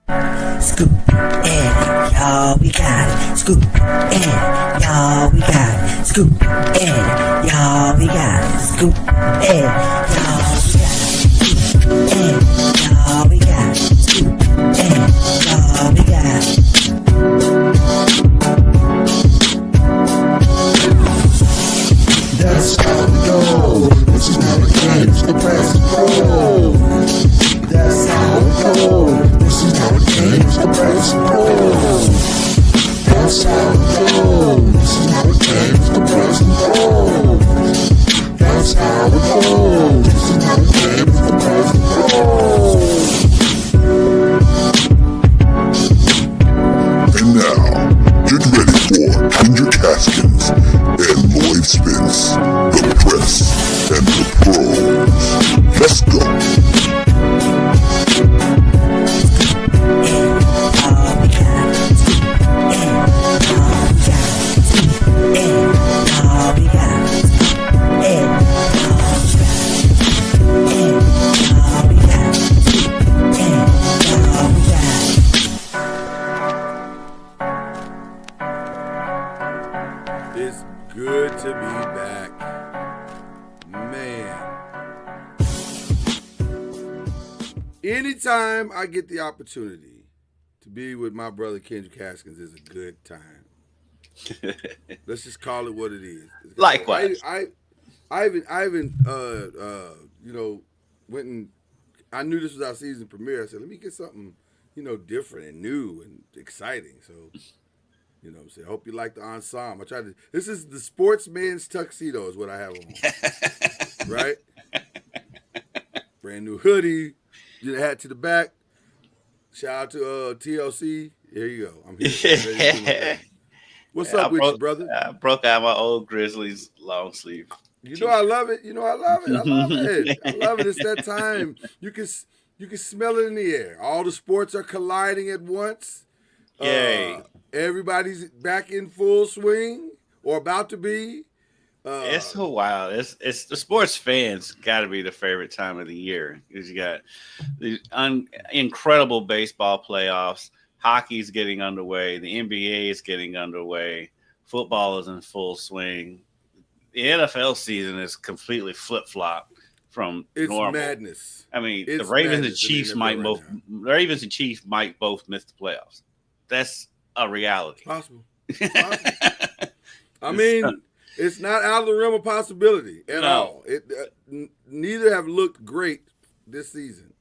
Scoop in, y'all, we got it. Scoop in, y'all, we got it. Scoop in, y'all, we got it. Scoop in, y'all, we got it. Scoop in, y'all, we got it. Scoop in, y'all, we got it. That's how we go. This is not a game, it's the pass and roll. That's how we go. This is not a game, it's the pass and roll. That's how we go. This is not a game, it's the pass and roll. That's how we go. This is not a game, it's the pass and roll. And now, get ready for Kendrick Haskins and Lloyd Spence, the press and the pros. Let's go. It's good to be back. Man. Anytime I get the opportunity to be with my brother Kendrick Haskins is a good time. Let's just call it what it is. Likewise. I even went and I knew this was our season premiere. I said, let me get something, different and new and exciting. So, what I'm saying? I hope you like the ensemble. This is the sportsman's tuxedo is what I have on. Right? Brand new hoodie, get a hat to the back. Shout out to TLC. Here you go. I'm here. What's up with you, brother? I broke out my old Grizzlies long sleeve. I love it. I love it. I love it. I love it. It's that time. You can smell it in the air. All the sports are colliding at once. Yay. Everybody's back in full swing or about to be. It's so wild. It's the sports fans got to be the favorite time of the year because you got the incredible baseball playoffs. Hockey's getting underway. The NBA is getting underway. Football is in full swing. The NFL season is completely flip-flop from normal. It's madness. I mean, the Ravens and Chiefs might both miss the playoffs. That's a reality. Possible. I mean, it's not out of the realm of possibility at all. Neither have looked great this season.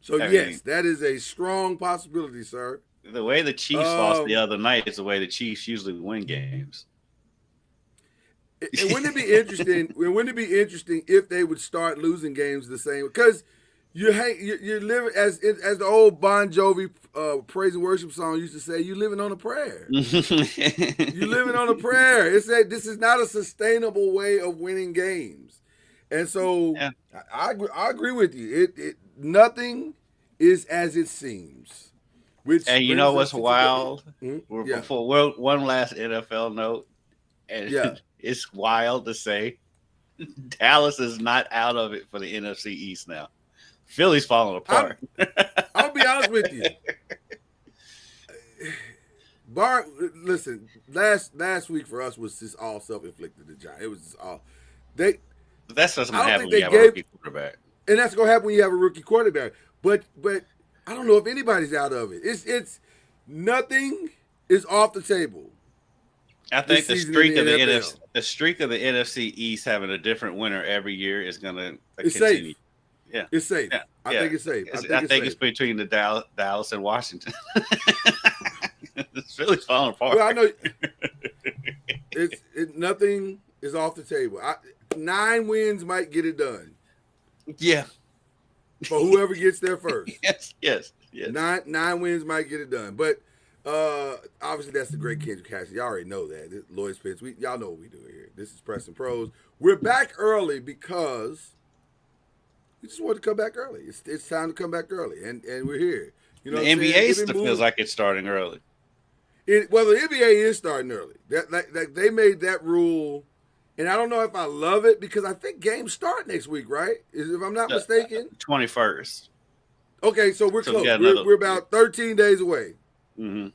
So, yes, that is a strong possibility, sir. The way the Chiefs lost the other night is the way the Chiefs usually win games. And wouldn't it be interesting? Wouldn't it be interesting if they would start losing games the same? Because you're living as the old Bon Jovi praise and worship song used to say. You're living on a prayer. You're living on a prayer. It's that this is not a sustainable way of winning games, and so I agree with you. Nothing is as it seems. And you know what's wild? Before one last NFL note, and it's wild to say Dallas is not out of it for the NFC East now. Philly's falling apart. I'll be honest with you. Listen, last week for us was just all self-inflicted. The Giants. It was just all That's what's going to happen when you have a rookie quarterback. And that's going to happen when you have a rookie quarterback. But I don't know if anybody's out of it. It's nothing is off the table. I think the streak of the NFC East having a different winner every year is going to continue. Safe. Yeah, it's safe. Yeah. I think it's safe. I think it's between the Dallas and Washington. It's really falling apart. Well, I know nothing is off the table. 9 wins might get it done. Yeah. For whoever gets there first. Yes. 9 wins might get it done. But obviously that's the great Kendrick Haskins. Y'all already know that. Lloyd Spence. Y'all know what we do here. This is Press and Pros. We're back early because we just wanted to come back early. It's time to come back early, and we're here. The NBA still feels like it's starting early. The NBA is starting early. They made that rule, and I don't know if I love it because I think games start next week, right? If I'm not mistaken, 21st. Okay, so we're So we close. got We're, another- we're about 13 days away, Mhm.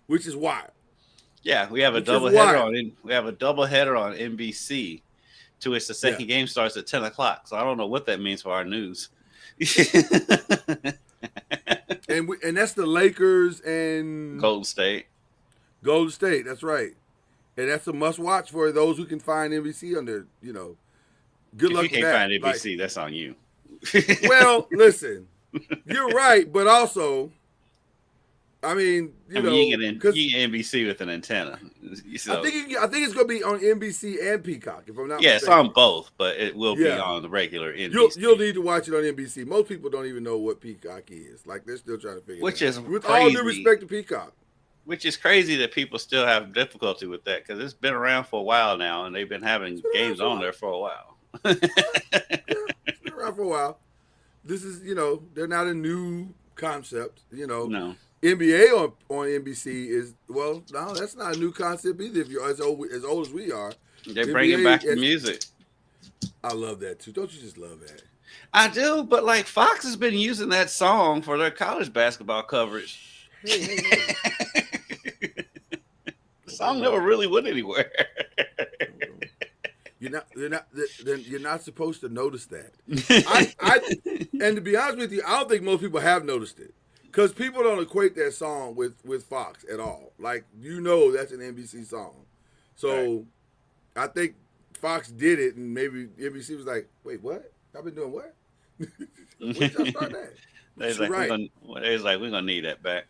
which is wild. Yeah, we have a Which is double header wild. we have a double header on NBC, to which the second game starts at 10 o'clock. So I don't know what that means for our news. And that's the Lakers and Golden State. Golden State. That's right. And that's a must watch for those who can find NBC on their, good If luck you with can't that. find NBC, that's on you. Well, listen, you're right, but also, I mean, you can get NBC with an antenna. So, I think it's going to be on NBC and Peacock, if I'm not yeah, mistaken. it's on both, but it will be on the regular NBC. You'll need to watch it on NBC. Most people don't even know what Peacock is. Like, they're still trying to figure Which it out. is With crazy. all due respect to Peacock. Which is crazy that people still have difficulty with that, because it's been around for a while now, and they've been having games on there for a while. It's been around for a while. This is, they're not a new concept. No. NBA on NBC is, well, no, that's not a new concept either. If you're as old as we are, They're bringing back the is- music. I love that too. Don't you just love that? I do, but like Fox has been using that song for their college basketball coverage. Hey. The song never really went anywhere. You're not supposed to notice that. And to be honest with you, I don't think most people have noticed it, because people don't equate that song with Fox at all. Like, that's an NBC song. So Right. I think Fox did it, and maybe NBC was like, "Wait, what? I've been doing what? When did y'all start that?" They was You're like, right. we're gonna need that back.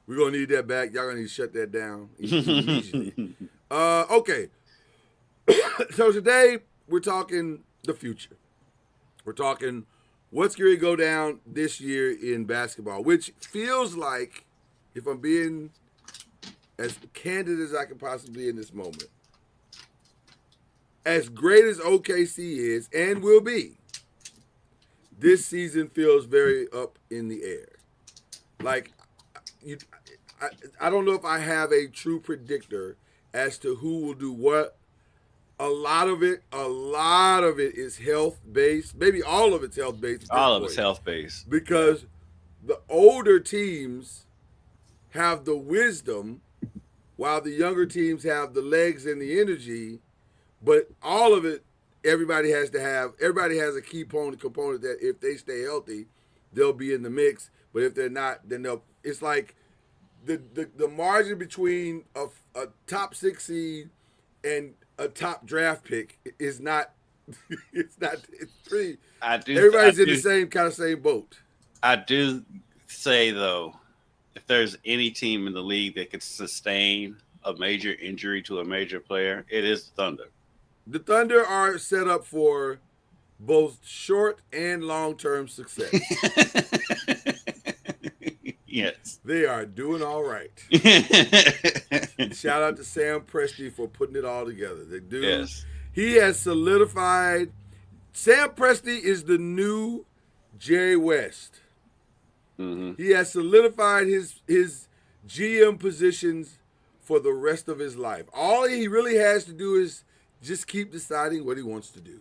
We're gonna need that back. Y'all gonna need to shut that down immediately. Okay. So today we're talking the future. We're talking what's going to go down this year in basketball, which feels like, if I'm being as candid as I can possibly be in this moment, as great as OKC is and will be, this season feels very up in the air. Like, I don't know if I have a true predictor as to who will do what. A lot of it is health based. Maybe all of it's health based. All of it's health based. Because the older teams have the wisdom, while the younger teams have the legs and the energy. But all of it, everybody has a key component that if they stay healthy, they'll be in the mix. But if they're not, then it's like the margin between a top 6 seed and a top draft pick is not. It's pretty. Everybody's in the same boat. I do say though, if there's any team in the league that could sustain a major injury to a major player, it is the Thunder. The Thunder are set up for both short and long-term success. Yes. They are doing all right. Shout out to Sam Presti for putting it all together. The dude, Yes. He has solidified. Sam Presti is the new Jerry West. Mm-hmm. He has solidified his GM positions for the rest of his life. All he really has to do is just keep deciding what he wants to do.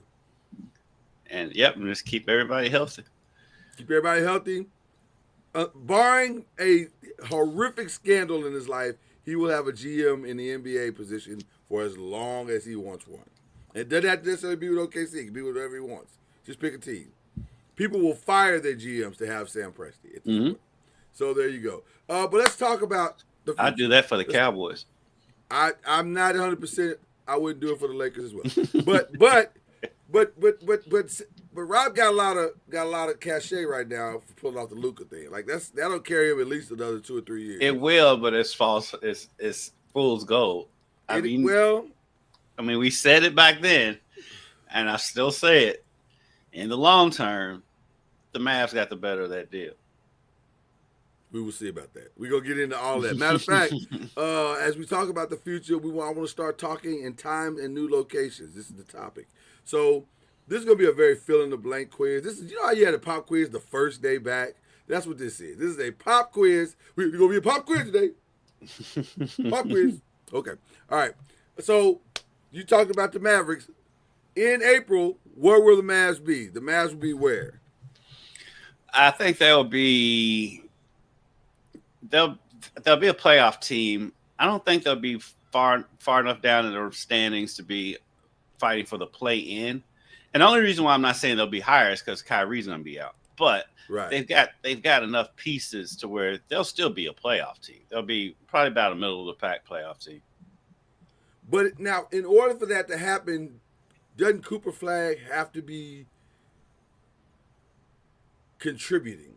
And just keep everybody healthy. Keep everybody healthy. Barring a horrific scandal in his life, he will have a GM in the NBA position for as long as he wants one. It doesn't have to necessarily be with OKC. It can be with whatever he wants. Just pick a team. People will fire their GMs to have Sam Presti at this point. So there you go. But let's talk about the future. I'd do that for the Cowboys. I'm not 100%. I wouldn't do it for the Lakers as well. But Rob got a lot of cachet right now for pulling off the Luca thing. Like that'll carry him at least another 2 or 3 years. It will, but it's false. It's fool's gold. I mean, we said it back then, and I still say it. In the long term, the Mavs got the better of that deal. We will see about that. We're going to get into all that. Matter of fact, as we talk about the future, I want to start talking in time and new locations. This is the topic. So this is going to be a very fill-in-the-blank quiz. This is, how you had a pop quiz the first day back? That's what this is. This is a pop quiz. We're going to be a pop quiz today. Pop quiz. Okay. All right. So you talked about the Mavericks. In April, where will the Mavs be? The Mavs will be where? I think they'll be a playoff team. I don't think they'll be far enough down in the standings to be fighting for the play in. And the only reason why I'm not saying they'll be higher is because Kyrie's going to be out. But Right. they've got enough pieces to where they'll still be a playoff team. They'll be probably about a middle of the pack playoff team. But now, in order for that to happen, doesn't Cooper Flag have to be contributing?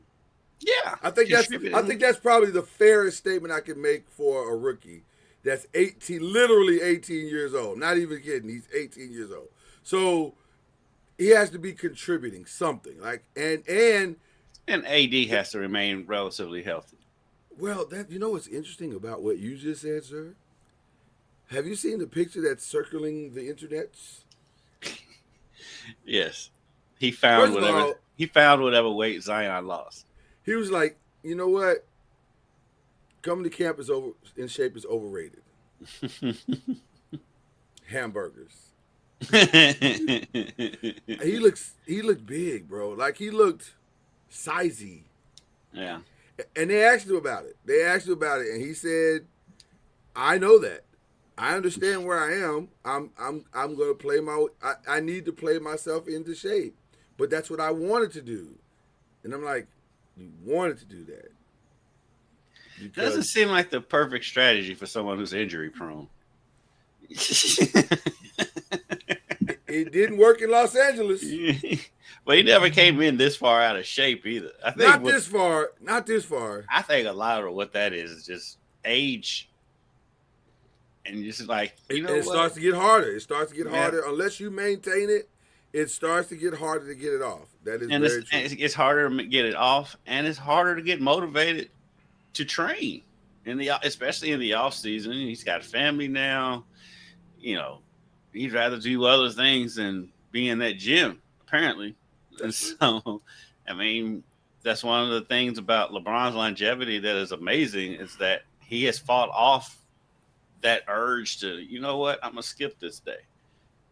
Yeah, I think that's probably the fairest statement I can make for a rookie that's literally 18 years old. Not even kidding. He's 18 years old. So he has to be contributing something. And AD has to remain relatively healthy. Well, what's interesting about what you just said, sir? Have you seen the picture that's circling the internets? Yes. He found whatever weight Zion lost. He was like, you know what? Coming to camp in shape is overrated. Hamburgers. He looked big, bro. Like he looked sizey. Yeah. And they asked him about it. And he said, I know that. I understand where I am. I'm gonna play I need to play myself into shape. But that's what I wanted to do. And I'm like, you wanted to do that. Doesn't seem like the perfect strategy for someone who's injury prone. It didn't work in Los Angeles. But he never came in this far out of shape either. Not this far. I think a lot of what that is just age. And just like, it starts to get harder. Unless you maintain it. It starts to get harder to get it off. That is very true. It's harder to get it off, and it's harder to get motivated to train especially in the off season. He's got a family now. He'd rather do other things than be in that gym, apparently. And so, I mean, that's one of the things about LeBron's longevity that is amazing is that he has fought off that urge to, you know what, I'm gonna skip this day.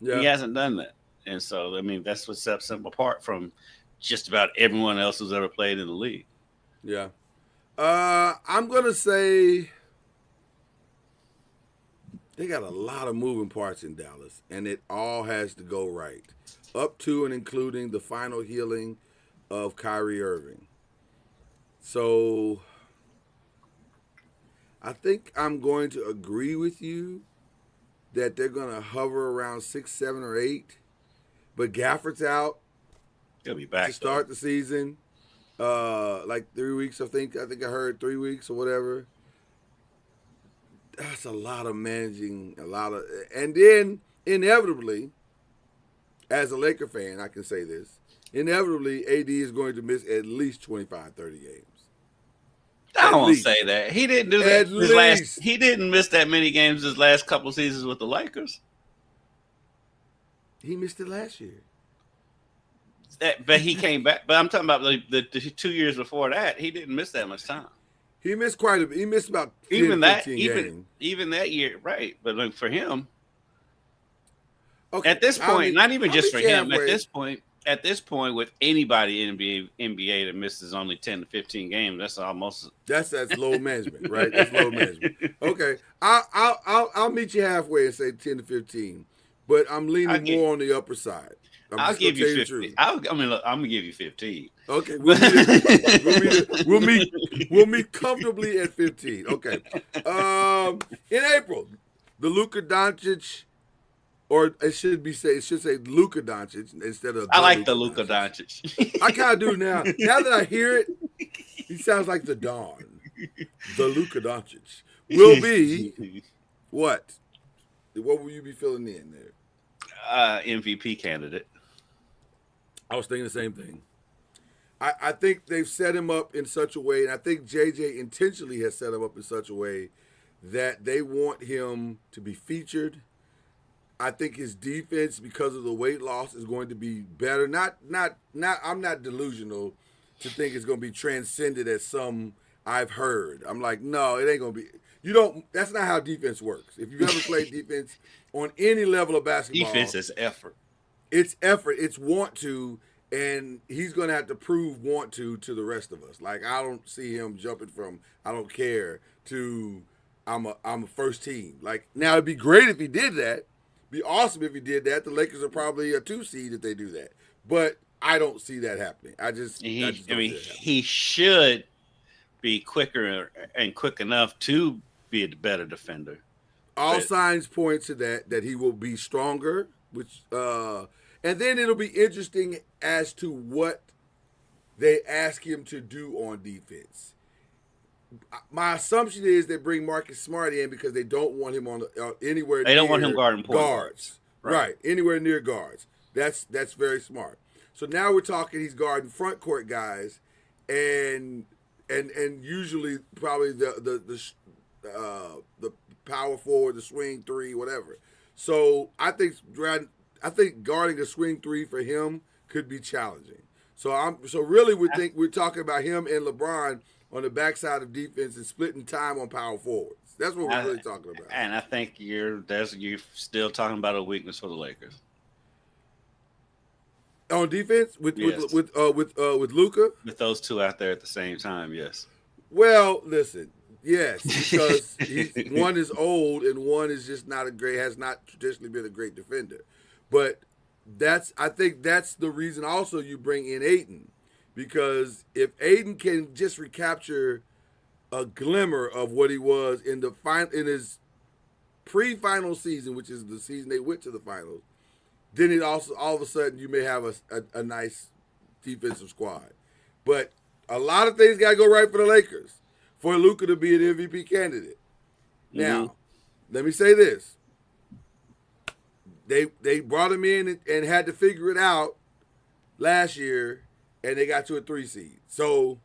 Yeah. He hasn't done that. And so, I mean, that's what sets him apart from just about everyone else who's ever played in the league. Yeah. I'm going to say they got a lot of moving parts in Dallas, and it all has to go right, up to and including the final healing of Kyrie Irving. So I think I'm going to agree with you that they're going to hover around 6, 7, or 8. But Gafford's out. He'll be back to start the season. Like 3 weeks, I think I heard 3 weeks or whatever. That's a lot of managing, and then inevitably, as a Laker fan, I can say this. Inevitably, AD is going to miss at least 25, 30 games. I won't say that. He didn't do that. He didn't miss that many games his last couple seasons with the Lakers. He missed it last year. But he came back. But I'm talking about the 2 years before that. He didn't miss that much time. He missed quite a bit. He missed about 10, 15 games. Even that year, right? But look, for him, okay, at this point, not even just for him. At this point, with anybody in NBA that misses only 10 to 15 games, that's low management, right? That's low management. Okay, I'll meet you halfway and say 10 to 15. But I'm leaning more on the upper side. I'll give you 15. I'm gonna give you 15. Okay, we'll meet comfortably at 15. Okay. In April, the Luca Doncic, or it should say Luca Doncic instead of. I like the Luca Doncic. I kind of do now. Now that I hear it, he sounds like the Don. The Luca Doncic will be what? What will you be filling in there? MVP candidate. I was thinking the same thing. I think they've set him up in such a way, and I think JJ intentionally has set him up in such a way that they want him to be featured. I think his defense, because of the weight loss, is going to be better. I'm not delusional to think it's going to be transcended as some I've heard. I'm like, no, it ain't going to be. That's not how defense works. If you've ever played defense on any level of basketball. Defense is effort. It's effort. It's want to. and he's going to have to prove want to the rest of us. Like I don't see him jumping from I don't care to I'm a first team. Like now it'd be great if he did that. Be awesome if he did that. The Lakers are probably a 2 seed if they do that. But I don't see that happening. I just don't see that happening. He should be quicker and quick enough to be a better defender. All signs point to that he will be stronger, which and then it'll be interesting as to what they ask him to do on defense. My assumption is they bring Marcus Smart in because they don't want him on anywhere. They don't want him guarding guards. Right, anywhere near guards. That's very smart. So now we're talking he's guarding front court guys, and usually probably the power forward, the swing 3, whatever. So I think guarding a swing 3 for him could be challenging. So really we're talking about him and LeBron on the backside of defense and splitting time on power forwards. That's what we're really talking about. And I think you're still talking about a weakness for the Lakers. On defense with Luca? With those two out there at the same time, yes. Well, listen, yes, because one is old and one is just has not traditionally been a great defender. But I think that's the reason also you bring in Ayton. Because if Ayton can just recapture a glimmer of what he was in his pre-final season, which is the season they went to the finals, then it also all of a sudden you may have a nice defensive squad. But a lot of things got to go right for the Lakers for Luca to be an MVP candidate. Mm-hmm. Now, let me say this: they brought him in and had to figure it out last year. And they got to a 3 seed, so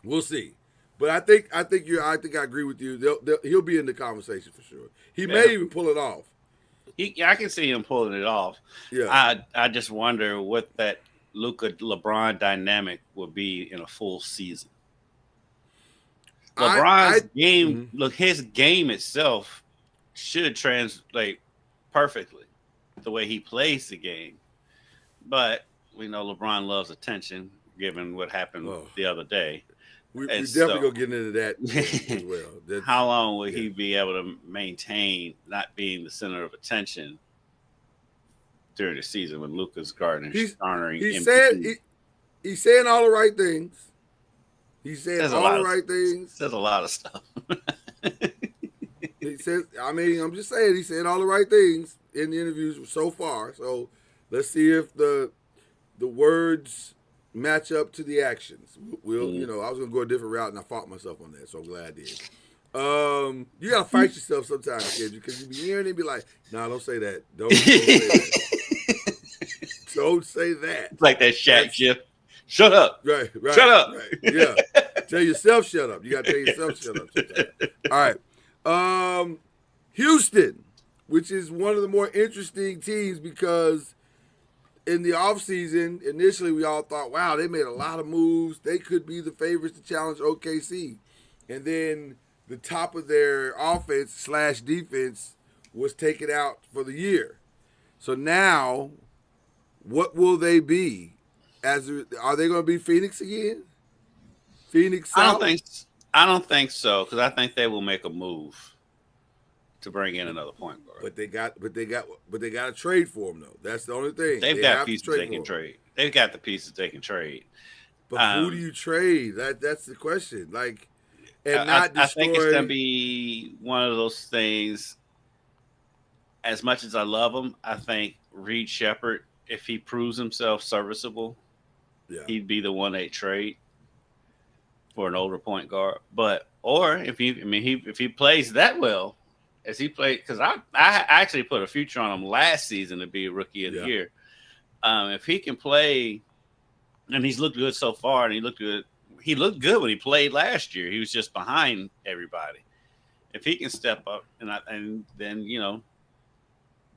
we'll see. But I think I agree with you. He'll be in the conversation for sure. He may even pull it off. I can see him pulling it off. Yeah. I just wonder what that Luca LeBron dynamic will be in a full season. LeBron's game, look, his game itself should translate perfectly the way he plays the game, but we know LeBron loves attention, given what happened the other day. We definitely gonna get into that as well. How long will he be able to maintain not being the center of attention during the season when Luca's garnering MVP? He's saying all the right things. He's saying all the right things. Says a lot of stuff. He says, I'm just saying he's saying all the right things in the interviews so far. So let's see if the words match up to the actions. We'll, I was gonna go a different route and I fought myself on that, so I'm glad I did. You gotta fight yourself sometimes, kid, because you be hearing it and be like, "Nah, don't say that. Don't say that. Don't say that." It's like that Shaq GIF. Shut up. Right. Shut up. Right. Yeah. Tell yourself shut up. You gotta tell yourself shut up sometimes. All right. Houston, which is one of the more interesting teams because in the offseason, initially we all thought, wow, they made a lot of moves. They could be the favorites to challenge OKC. And then the top of their offense / defense was taken out for the year. So now, what will they be? Are they going to be Phoenix again? Phoenix? I don't think so, because I think they will make a move to bring in another point guard. But they got to trade for him though. That's the only thing. They've got pieces they can trade. They've got the pieces they can trade. But who do you trade? That's the question. Like, and I think it's gonna be one of those things. As much as I love him, I think Reed Shepherd, if he proves himself serviceable, he'd be the one they trade for an older point guard. Or if he plays that well. As he played, because I actually put a future on him last season to be a rookie of the year. If he can play, and he's looked good so far, and he looked good when he played last year. He was just behind everybody. If he can step up, and then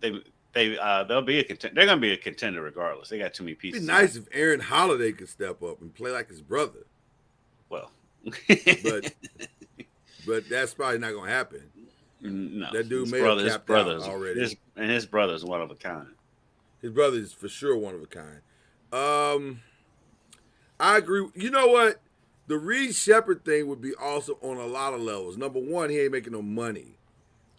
they'll be a contender. They're going to be a contender regardless. They got too many pieces. It'd be nice if Aaron Holiday could step up and play like his brother. Well, but that's probably not going to happen. No, that dude may have capped out already. His brother's one of a kind. His brother is for sure one of a kind. I agree. You know what? The Reed Shepard thing would be awesome on a lot of levels. Number one, he ain't making no money,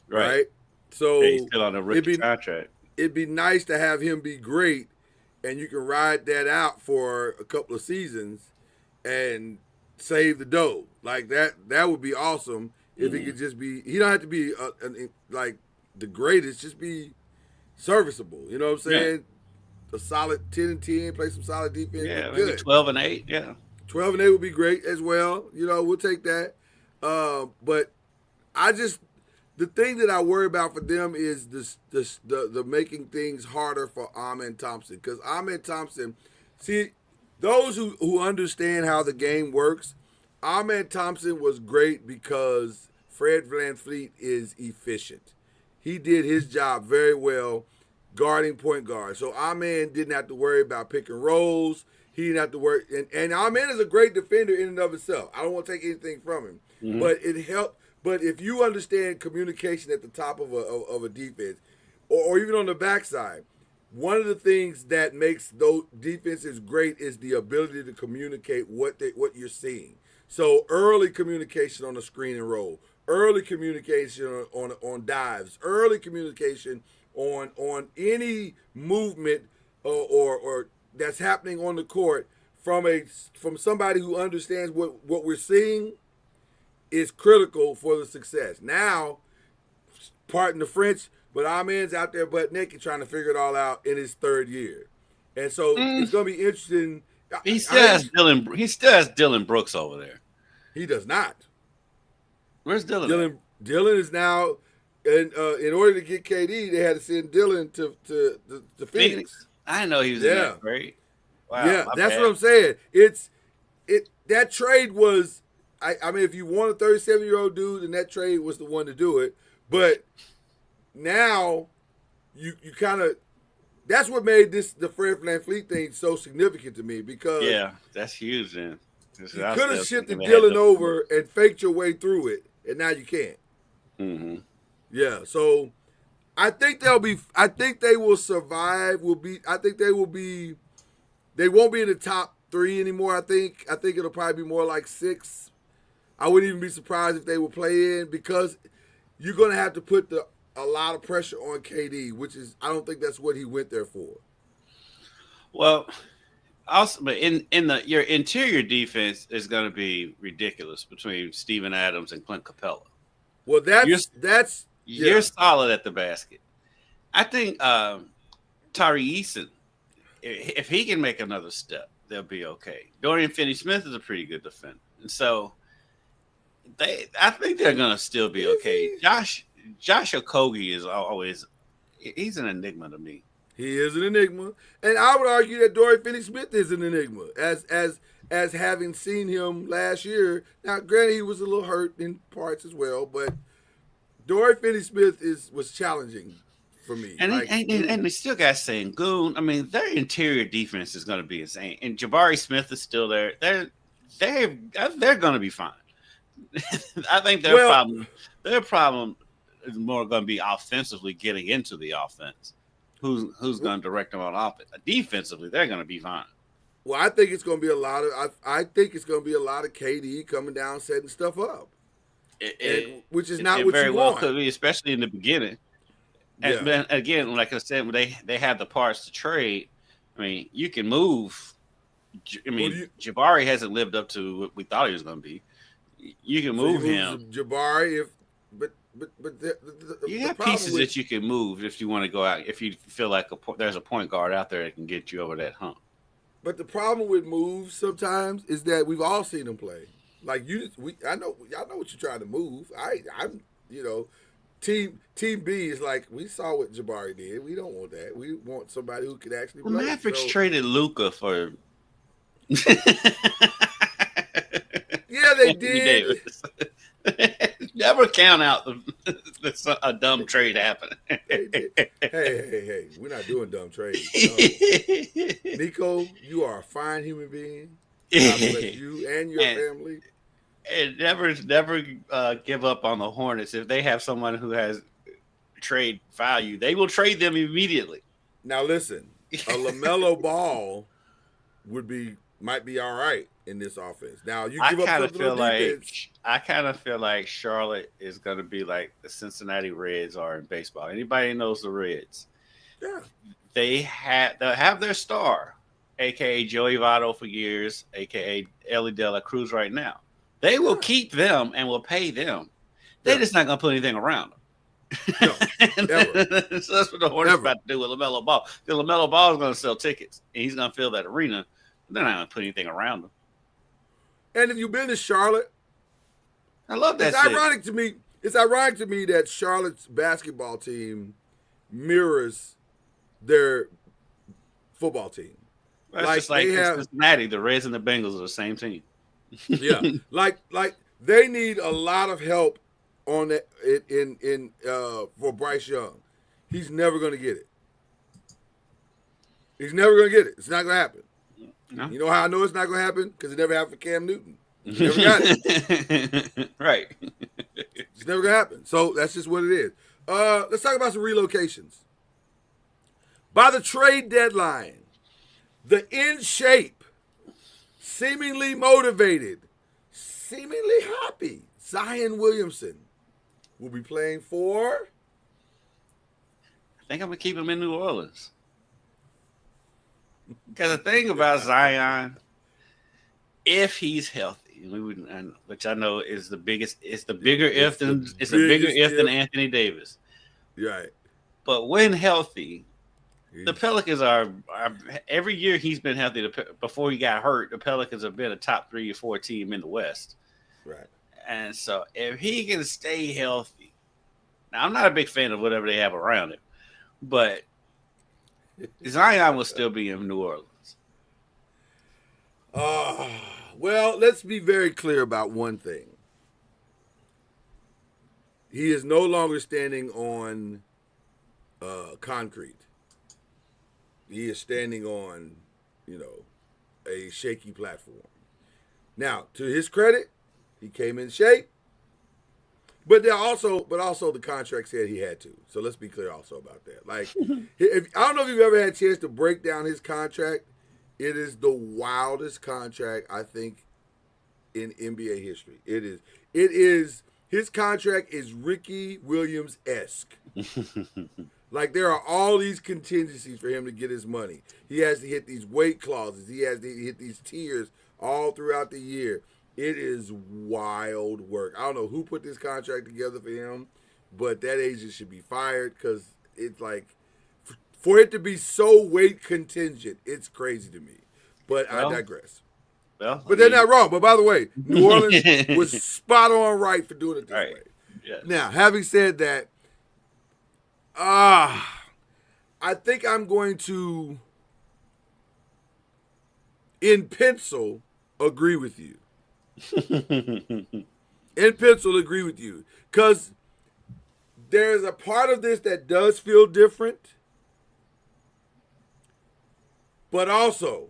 right? So Yeah, he's still on a it'd rookie be contract. it'd be nice to have him be great, and you can ride that out for a couple of seasons and save the dough. Like that would be awesome if he could just be. He don't have to be like the greatest. Just be serviceable. You know what I'm saying? A solid 10-10, play some solid defense. Yeah, Be maybe good. 12-8. Yeah. 12-8 would be great as well. You know, we'll take that. But the thing that I worry about for them is the making things harder for Amen Thompson, because Amen Thompson, see, those who understand how the game works, Amen Thompson was great because Fred VanVleet is efficient. He did his job very well guarding point guard. So Amen didn't have to worry about pick and rolls. He didn't have to worry. And Amen is a great defender in and of itself. I don't want to take anything from him. Mm-hmm. But it helped. But if you understand communication at the top of a defense, or even on the backside, one of the things that makes those defenses great is the ability to communicate what you're seeing. So early communication on the screen and roll, early communication on dives, early communication on any movement or that's happening on the court from somebody who understands what we're seeing is critical for the success. Now, pardon the French, but Amen's out there butt naked trying to figure it all out in his third year. And so it's going to be interesting. He still has Dylan Brooks over there. He does not. Where's Dylan? Dylan is now, in order to get KD, they had to send Dylan to Phoenix. I didn't know he was in that trade. Wow, yeah, that's what I'm saying. That trade was, I mean, if you want a 37-year-old dude, then that trade was the one to do it. But now you kind of, that's what made the Fred VanVleet thing so significant to me, because that's huge. Then you could have shifted Dylan over and faked your way through it, and now you can't. Mm-hmm. Yeah, so I think they will survive. They won't be in the top 3 anymore. I think it'll probably be more like 6. I wouldn't even be surprised if they will play in, because you're going to have to put a lot of pressure on KD, which is, I don't think that's what he went there for. Well, also, but your interior defense is going to be ridiculous between Steven Adams and Clint Capella. Well, you're solid at the basket. I think Tari Eason, if he can make another step, they'll be okay. Dorian Finney-Smith is a pretty good defender, and so I think they're going to still be okay. Josh Okogie is always, he's an enigma to me. He is an enigma, and I would argue that Dorian Finney-Smith is an enigma, as having seen him last year. Now, granted, he was a little hurt in parts as well, but Dorian Finney-Smith was challenging for me. And they still got Sengun. I mean, their interior defense is going to be insane. And Jabari Smith is still there. They're going to be fine. I think their problem is more going to be offensively getting into the offense. Who's going to direct them on offense? Defensively, they're going to be fine. Well, I think it's going to be a lot of KD coming down, setting stuff up, which is not what you want. Could be, especially in the beginning. And then again, like I said, when they have the parts to trade, I mean, you can move. I mean, Jabari hasn't lived up to what we thought he was going to be. You can move him. Jabari, but you have pieces that you can move if you want to go out. If you feel like there's a point guard out there that can get you over that hump. But the problem with moves sometimes is that we've all seen them play. Like I know y'all know what you're trying to move. I'm Team B is like, we saw what Jabari did. We don't want that. We want somebody who could actually play. Mavericks traded Luca for. Yeah, they did. Never count out a dumb trade happening. Hey, we're not doing dumb trades. No. Nico, you are a fine human being. God bless you and your family. And never give up on the Hornets. If they have someone who has trade value, they will trade them immediately. Now listen, a LaMelo Ball might be all right in this offense. Now you I give up kind of something feel on defense. like Charlotte is going to be like the Cincinnati Reds are in baseball. Anybody knows the Reds? Yeah. They'll have their star, aka Joey Votto for years, aka Ellie De La Cruz right now. They will keep them and will pay them. They're just not going to put anything around them. No, ever. So that's what the Hornets about to do with LaMelo Ball. Because LaMelo Ball is going to sell tickets, and he's going to fill that arena. They're not going to put anything around him. And if you've been to Charlotte, I love that. It's ironic to me. It's ironic to me that Charlotte's basketball team mirrors their football team. Well, it's just like Cincinnati, the Reds and the Bengals are the same team. Yeah, like they need a lot of help on that for Bryce Young. He's never going to get it. He's never going to get it. It's not going to happen. No. You know how I know it's not going to happen? Because it never happened for Cam Newton. He never got it. Right. It's never going to happen. So that's just what it is. Let's talk about some relocations. By the trade deadline, the in shape, seemingly motivated, seemingly happy Zion Williamson will be playing for. I think I'm going to keep him in New Orleans. Because the thing about Zion, if he's healthy, which I know is the biggest, it's a bigger if than Anthony Davis. Right. But when healthy, the Pelicans are every year he's been healthy. Before he got hurt, the Pelicans have been a top 3 or 4 team in the West. Right. And so if he can stay healthy, now I'm not a big fan of whatever they have around him, but Zion will still be in New Orleans. Well, let's be very clear about one thing. He is no longer standing on concrete. He is standing on, a shaky platform. Now, to his credit, he came in shape. But also the contract said he had to. So let's be clear also about that. Like, I don't know if you've ever had a chance to break down his contract. It is the wildest contract, I think, in NBA history. It is. His contract is Ricky Williams-esque. Like, there are all these contingencies for him to get his money. He has to hit these weight clauses. He has to hit these tiers all throughout the year. It is wild work. I don't know who put this contract together for him, but that agent should be fired because it's like, for it to be so weight contingent, it's crazy to me. But I digress. Well, but they're not wrong. But by the way, New Orleans was spot on right for doing it this way. Yes. Now, having said that, I think I'm going to, in pencil, agree with you. In pencil, agree with you. Because there's a part of this that does feel different. But also,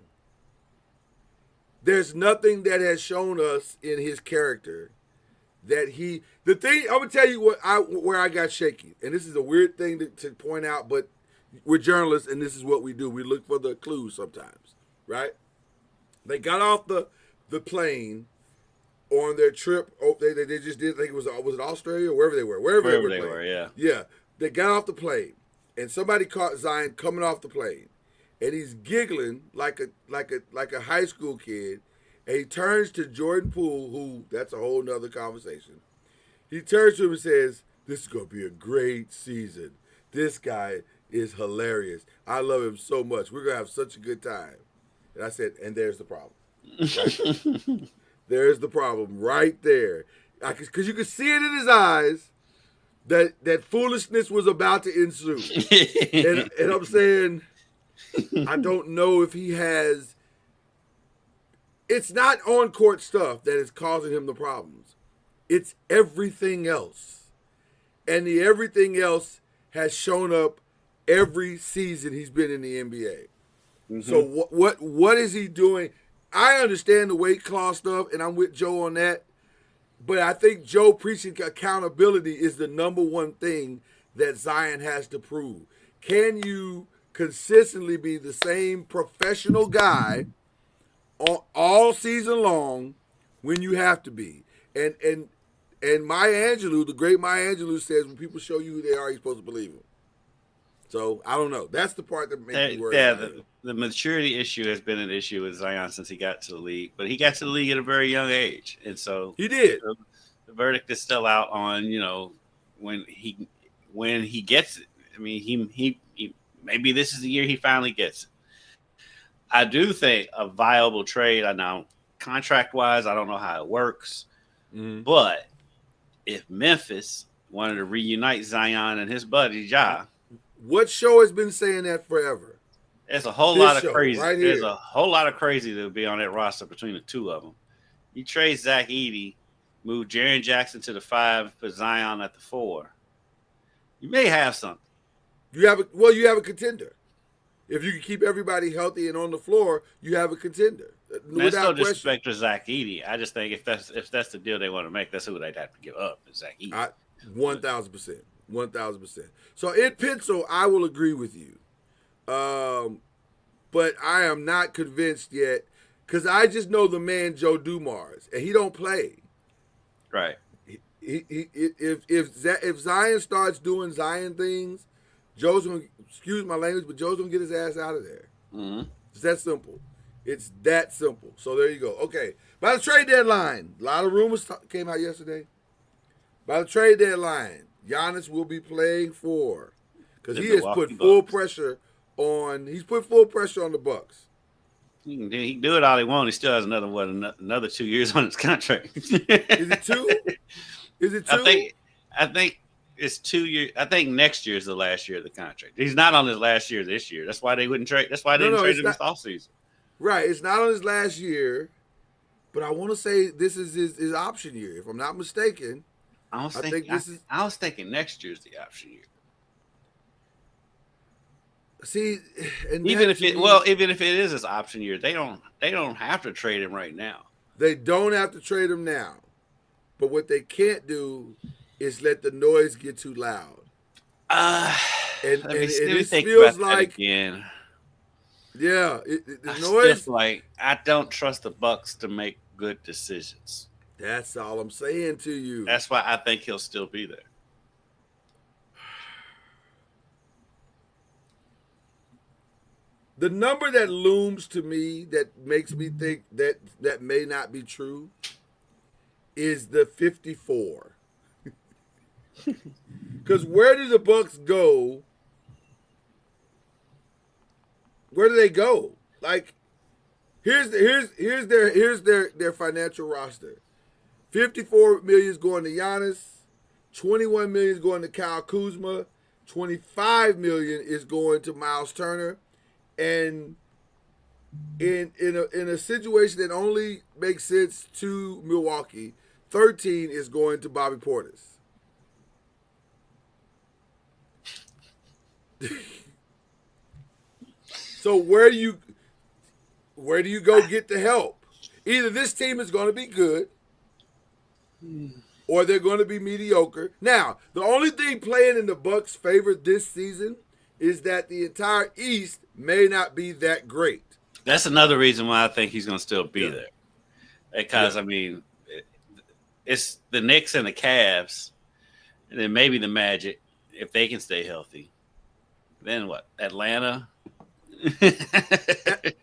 there's nothing that has shown us in his character that the thing, I'm going to tell you where I got shaky. And this is a weird thing to point out, but we're journalists and this is what we do. We look for the clues sometimes, right? They got off the plane on their trip. Oh, they just did, I think was it Australia or wherever they were? Wherever they were, yeah. Yeah. They got off the plane and somebody caught Zion coming off the plane. And he's giggling like a high school kid. And he turns to Jordan Poole, who, that's a whole nother conversation. He turns to him and says, "This is going to be a great season. This guy is hilarious. I love him so much. We're going to have such a good time." And I said, and there's the problem. Right? There's the problem right there. Because you could see it in his eyes that foolishness was about to ensue. and I'm saying, I don't know if he has. It's not on-court stuff that is causing him the problems. It's everything else. And the everything else has shown up every season he's been in the NBA. Mm-hmm. So what is he doing? I understand the weight class stuff, and I'm with Joe on that. But I think Joe preaching accountability is the number one thing that Zion has to prove. Can you consistently be the same professional guy all season long when you have to be. And Maya Angelou, the great Maya Angelou, says when people show you who they are, you're supposed to believe them. So I don't know. That's the part that makes me worry. The maturity issue has been an issue with Zion since he got to the league, but he got to the league at a very young age, and so he did. The verdict is still out on when he gets it. I mean, he maybe this is the year he finally gets it. I do think a viable trade. I know contract wise, I don't know how it works, but if Memphis wanted to reunite Zion and his buddy Ja. What show has been saying that forever? There's a whole lot of crazy. Right There's a whole lot of crazy to be on that roster between the two of them. You trade Zach Edey, move Jaren Jackson to the 5, put Zion at the 4. You may have something. You have a contender. If you can keep everybody healthy and on the floor, you have a contender. There's no disrespect to Zach Edey. I just think if that's the deal they want to make, that's who they'd have to give up. Is Zach Edey. 1,000%. 1,000%. So in pencil, I will agree with you. But I am not convinced yet because I just know the man Joe Dumars, and he don't play. Right. If Zion starts doing Zion things, Joe's gonna, excuse my language, but Joe's gonna get his ass out of there. Mm-hmm. It's that simple. It's that simple. So there you go. Okay. By the trade deadline, a lot of rumors came out yesterday. By the trade deadline, Giannis will be playing for, because he has put full pressure on. He's put full pressure on the Bucks. He can do it all he wants. He still has another 2 years on his contract. Is it 2? Is it 2? I think it's 2 years. I think next year is the last year of the contract. He's not on his last year this year. That's why they wouldn't trade. That's why they didn't trade him this offseason. Right. It's not on his last year, but I want to say this is his option year, if I'm not mistaken. I was thinking next year's the option year. See, and even if it is his option year, they don't have to trade him right now. They don't have to trade him now, but what they can't do is let the noise get too loud. Let me think about that again. Yeah, the noise. Like I don't trust the Bucks to make good decisions. That's all I'm saying to you. That's why I think he'll still be there. The number that looms to me that makes me think that may not be true is the 54. Because where do the Bucks go? Where do they go? Like, here's their financial roster. 54 million is going to Giannis, 21 million is going to Kyle Kuzma, 25 million is going to Miles Turner, and in a situation that only makes sense to Milwaukee, 13 is going to Bobby Portis. So where do you go get the help? Either this team is going to be good, or they're going to be mediocre. Now, the only thing playing in the Bucks' favor this season is that the entire East may not be that great. That's another reason why I think he's going to still be there. Because, I mean, it's the Knicks and the Cavs, and then maybe the Magic, if they can stay healthy. Then what? Atlanta?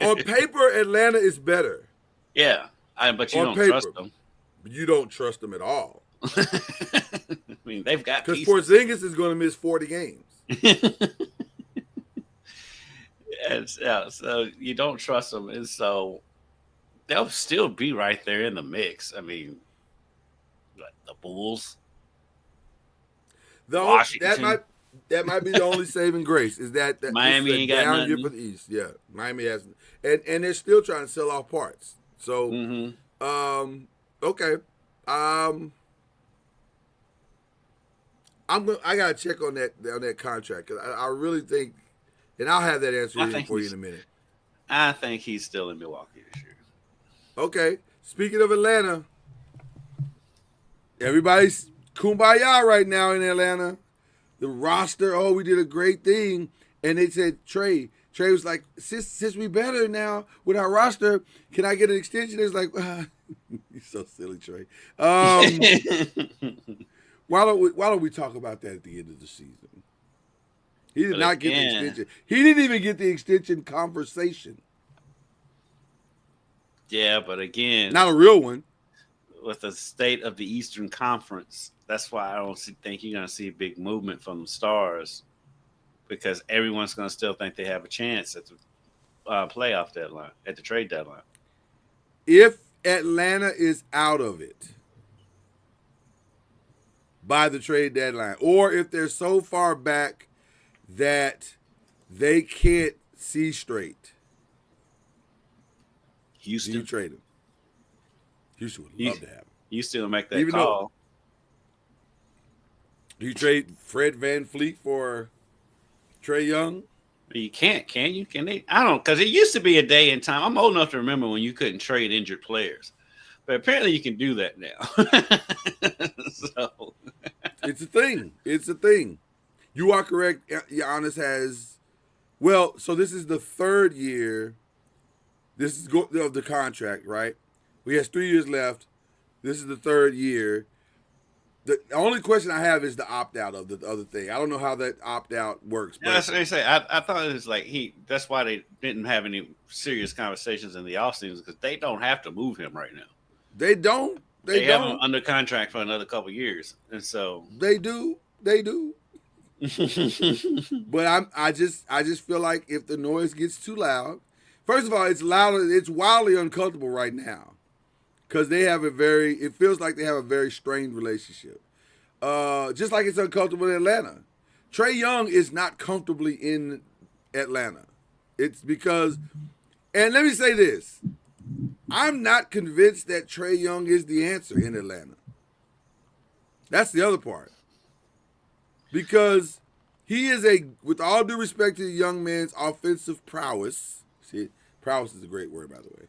On paper, Atlanta is better. Yeah, but you don't trust them. You don't trust them at all. I mean, they've got because Porzingis is going to miss 40 games. So you don't trust them, and so they'll still be right there in the mix. I mean, the Bulls, Washington. That might be the only saving grace is that Miami ain't got nothing. Year for the East. Yeah, Miami hasn't, and they're still trying to sell off parts. So, okay, I gotta check on that contract because I really think, and I'll have that answer for you in a minute. I think he's still in Milwaukee this year. Okay. Speaking of Atlanta, everybody's kumbaya right now in Atlanta. The roster, we did a great thing. And they said, Trey Trey was like, since we better now with our roster, can I get an extension? It's like, you're so silly, Trey. Why don't we talk about that at the end of the season? He did not get the extension. He didn't even get the extension conversation. Yeah, but again, not a real one. With the state of the Eastern Conference, that's why I don't think you're going to see a big movement from the Stars, because everyone's going to still think they have a chance at the playoff deadline, at the trade deadline. If Atlanta is out of it by the trade deadline, or if they're so far back that they can't see straight, Houston, do you trade him? Houston would love to have him. Houston will make that call. Do you trade Fred VanVleet for Trae Young? You can't, can you? Can they? I don't, because it used to be a day and time. I'm old enough to remember when you couldn't trade injured players, but apparently you can do that now. So it's a thing. It's a thing. You are correct. Giannis has, well, so this is the third year. This is of the contract, right? He has 3 years left. This is the third year. The only question I have is the opt-out of the other thing. I don't know how that opt-out works. But that's what they say. I thought it was like that's why they didn't have any serious conversations in the offseason, because they don't have to move him right now. They don't. They have him under contract for another couple years. And so They do. But I just feel like if the noise gets too loud, first of all, it's wildly uncomfortable right now. Because it feels like they have a very strained relationship. Just like it's uncomfortable in Atlanta. Trae Young is not comfortably in Atlanta. It's because, and let me say this, I'm not convinced that Trae Young is the answer in Atlanta. That's the other part. Because he is with all due respect to the young man's offensive prowess, see, prowess is a great word, by the way.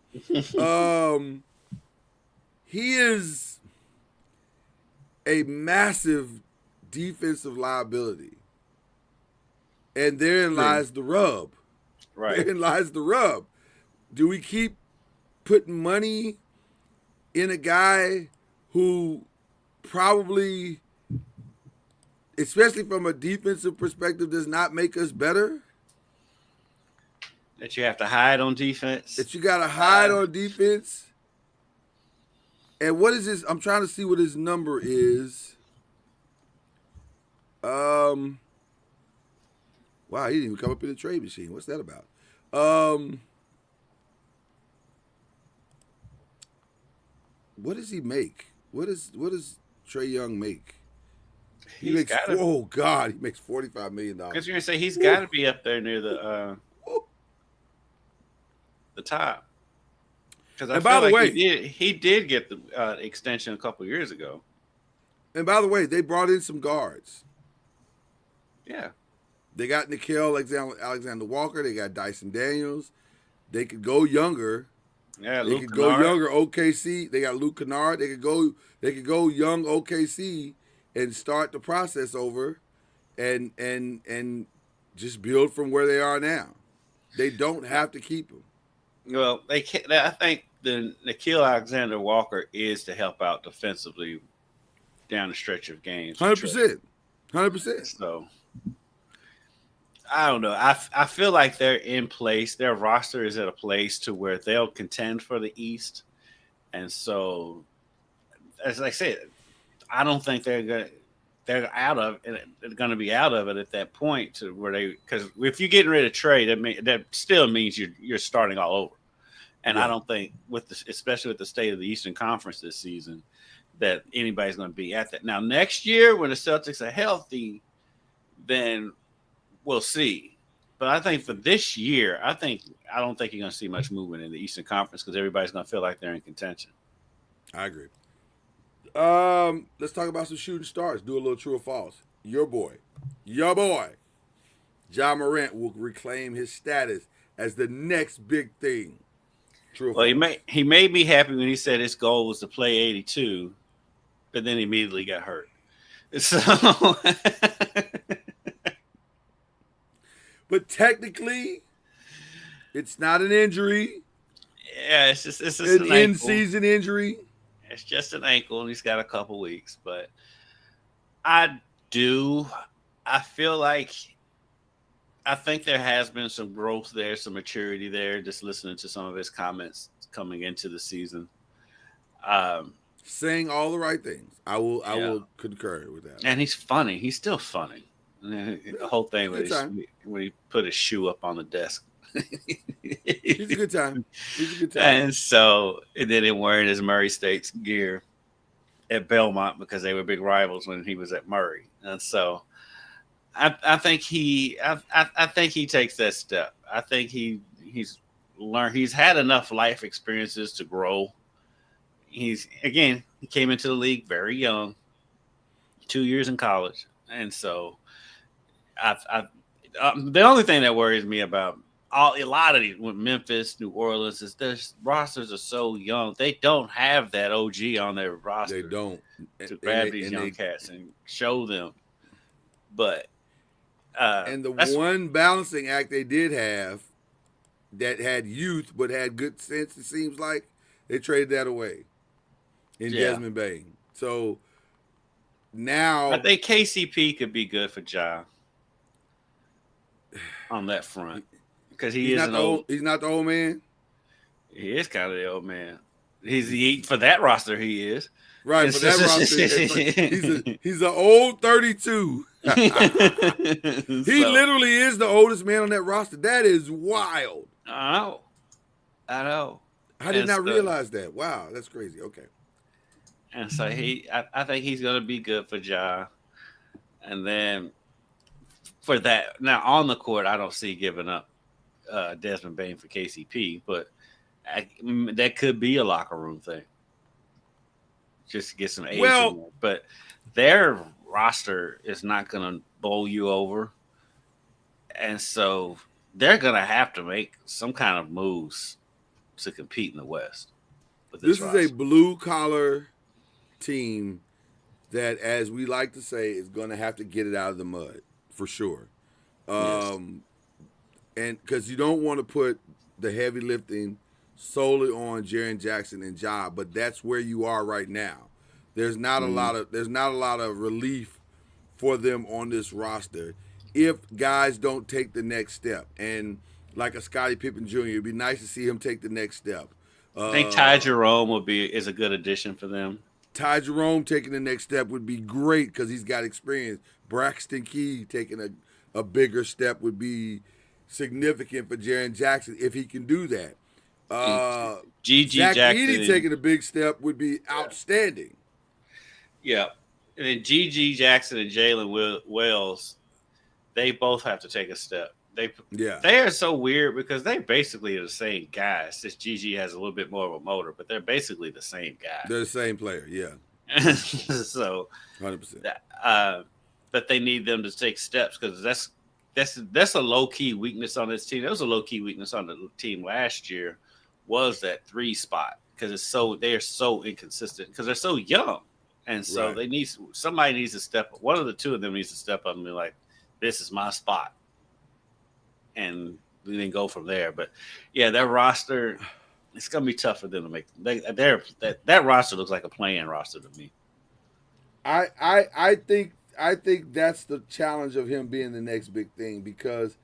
He is a massive defensive liability. And therein lies the rub. Right. Therein lies the rub. Do we keep putting money in a guy who probably, especially from a defensive perspective, does not make us better? That you have to hide on defense? That you got to hide on defense? And what is his? I'm trying to see what his number is. Wow, he didn't even come up in the trade machine. What's that about? What does he make? What does Trae Young make? He makes oh God, he makes $45 million. Because you're gonna say he's got to be up there near the top. Because I feel like he did get the extension a couple years ago. And by the way, they brought in some guards. Yeah. They got Nickeil Alexander Walker. They got Dyson Daniels. They could go younger. Yeah, they could go younger. OKC. They got Luke Kennard. They could go young OKC and start the process over, and just build from where they are now. They don't have to keep him. Well, they can't. I think the Nickeil Alexander Walker is to help out defensively down the stretch of games. 100%. So I don't know. I feel like they're in place. Their roster is at a place to where they'll contend for the East, and so as I said, I don't think they're out of it. They're going to be out of it at that point to where because if you're getting rid of Trae, that still means you're starting all over. And yeah. I don't think especially with the state of the Eastern Conference this season, that anybody's going to be at that. Now next year when the Celtics are healthy, then we'll see. But I think for this year, I don't think you're going to see much movement in the Eastern Conference because everybody's going to feel like they're in contention. I agree. Let's talk about some shooting stars. Do a little true or false. Your boy, Ja Morant will reclaim his status as the next big thing. True or false? He made me happy when he said his goal was to play 82, but then he immediately got hurt. So, but technically, It's not an injury. Yeah, it's just An an ankle. in-season injury. It's just an ankle, and he's got a couple weeks. But I do. I feel like I think there has been some growth there, some maturity there. Just listening to some of his comments coming into the season. Um, Saying all the right things. I will Yeah. concur with that. and he's funny. He's still funny. The whole thing Good time. when he put his shoe up on the desk. He's a good time. He's a good time. And so, and then him wearing his Murray State's gear at Belmont because they were big rivals when he was at Murray. And so, I think I think he takes that step. I think he's learned. He's had enough life experiences to grow. He came into the league very young, 2 years in college, and so the only thing that worries me about a lot of these with Memphis, New Orleans is their rosters are so young. They don't have that OG on their roster. They don't. To grab these young cats and show them. But and the one balancing act they did have that had youth but had good sense, it seems like they traded that away in Desmond Bain. So now I think KCP could be good for Ja on that front because he's not the old man. He is kind of the old man. He's for that roster. He is right for that roster. He's an old 32. He literally is the oldest man on that roster. That is wild. I know. I did not realize that. Wow, that's crazy. Okay. And so I think he's going to be good for Ja. And then for that, now on the court, I don't see giving up Desmond Bain for KCP, but that could be a locker room thing. Just to get some age in there. But their roster is not going to bowl you over. And so they're going to have to make some kind of moves to compete in the West. This is a blue-collar team that, as we like to say, is going to have to get it out of the mud for sure. And because you don't want to put the heavy lifting solely on Jaren Jackson and Ja, but that's where you are right now. There's not a lot of relief for them on this roster if guys don't take the next step. And like a Scottie Pippen Jr., it'd be nice to see him take the next step. I think Ty Jerome is a good addition for them. Ty Jerome taking the next step would be great because he's got experience. Braxton Key taking a bigger step would be significant for Jaren Jackson if he can do that. Zach Edey taking a big step would be outstanding. Yeah. And then G.G. Jackson and Jalen Wells, they both have to take a step. They are so weird because they basically are the same guys. Just G.G. has a little bit more of a motor, but they're basically the same guy. They're the same player, yeah. So 100%. But they need them to take steps because that's a low-key weakness on this team. That was a low-key weakness on the team last year was that 3 spot because they are so inconsistent because they're so young. And so somebody needs to step up. One of the two of them needs to step up and be like, this is my spot. And then go from there. But yeah, their roster, it's gonna be tough for them to make. That roster looks like a playing roster to me. I think that's the challenge of him being the next big thing because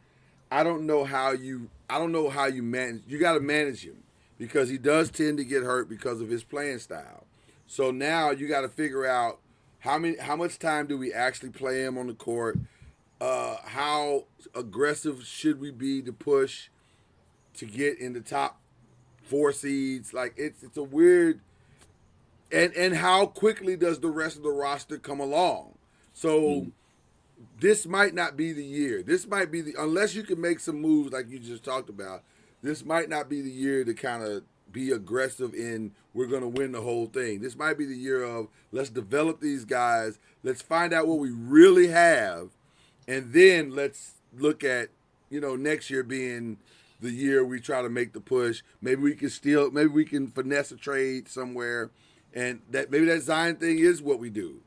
I don't know how you manage. You got to manage him because he does tend to get hurt because of his playing style. So now you got to figure out how much time do we actually play him on the court. How aggressive should we be to push to get in the top 4 seeds? Like it's a weird, and how quickly does the rest of the roster come along? So this might not be the year. This might be unless you can make some moves like you just talked about. This might not be the year to kind of be aggressive in we're going to win the whole thing. This might be the year of let's develop these guys. Let's find out what we really have. And then let's look at, next year being the year we try to make the push. Maybe we can finesse a trade somewhere. And maybe that Zion thing is what we do,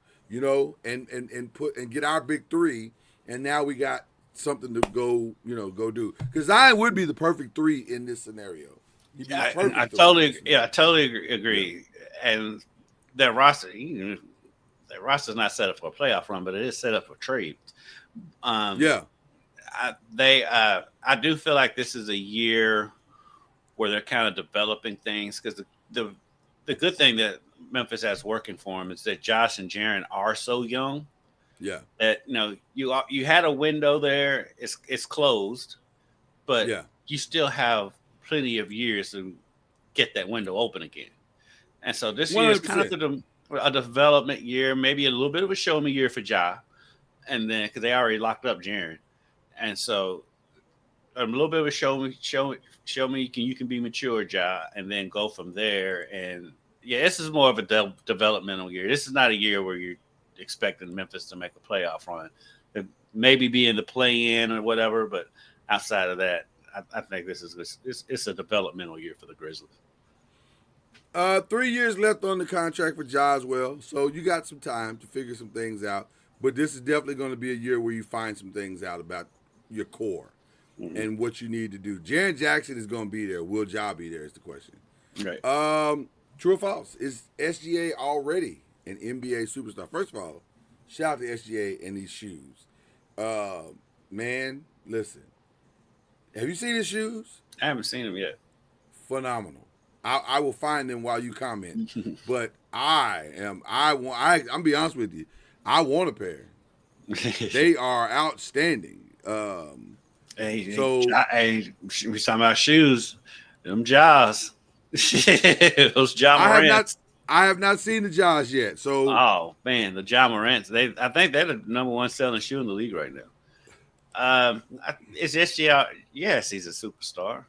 and get our big 3. And now we got something to go do. Because Zion would be the perfect 3 in this scenario. He'd be the perfect I 3 totally, in this scenario. I totally agree. And their roster, their roster's not set up for a playoff run, but it is set up for trades. Yeah. I do feel like this is a year where they're kind of developing things because the good thing that Memphis has working for them is that Josh and Jaren are so young. Yeah. That you had a window there. It's closed, but Yeah. you still have plenty of years to get that window open again. And so this year is kind of a development year, maybe a little bit of a show me year for Ja, and then because they already locked up Jaren, and so a little bit of a show me you can be mature, Ja, and then go from there. And yeah, this is more of a developmental year. This is not a year where you're expecting Memphis to make a playoff run, maybe be in the play-in or whatever. But outside of that, I think it's a developmental year for the Grizzlies. 3 years left on the contract for Ja as well, so you got some time to figure some things out. But this is definitely going to be a year where you find some things out about your core and what you need to do. Jaren Jackson is going to be there. Will Ja be there is the question. Right. True or false? Is SGA already an NBA superstar? First of all, shout out to SGA and these shoes. Man, listen. Have you seen his shoes? I haven't seen them yet. Phenomenal. I will find them while you comment. But I'm be honest with you. I want a pair. They are outstanding. Hey, we talking about shoes. Them Jaws. Those Ja Morants. I have not seen the Jaws yet. So man, the Ja Morants. I think they're the number 1 selling shoe in the league right now. Is SGA? Yes, he's a superstar.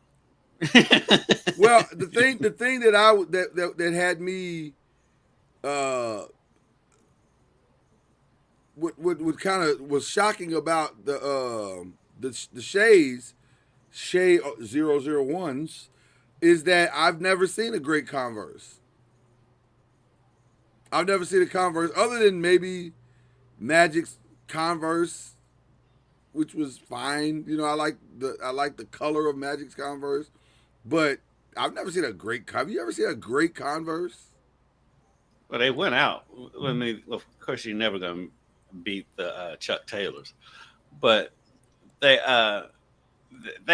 Well, the thing that had me what kind of was shocking about the Shea 001s is that I've never seen a great Converse. I've never seen a Converse other than maybe Magic's Converse, which was fine. I like the color of Magic's Converse, but I've never seen a great. Have you ever seen a great Converse? Well, they went out. I mean, of course, you're never going to beat the Chuck Taylors, but they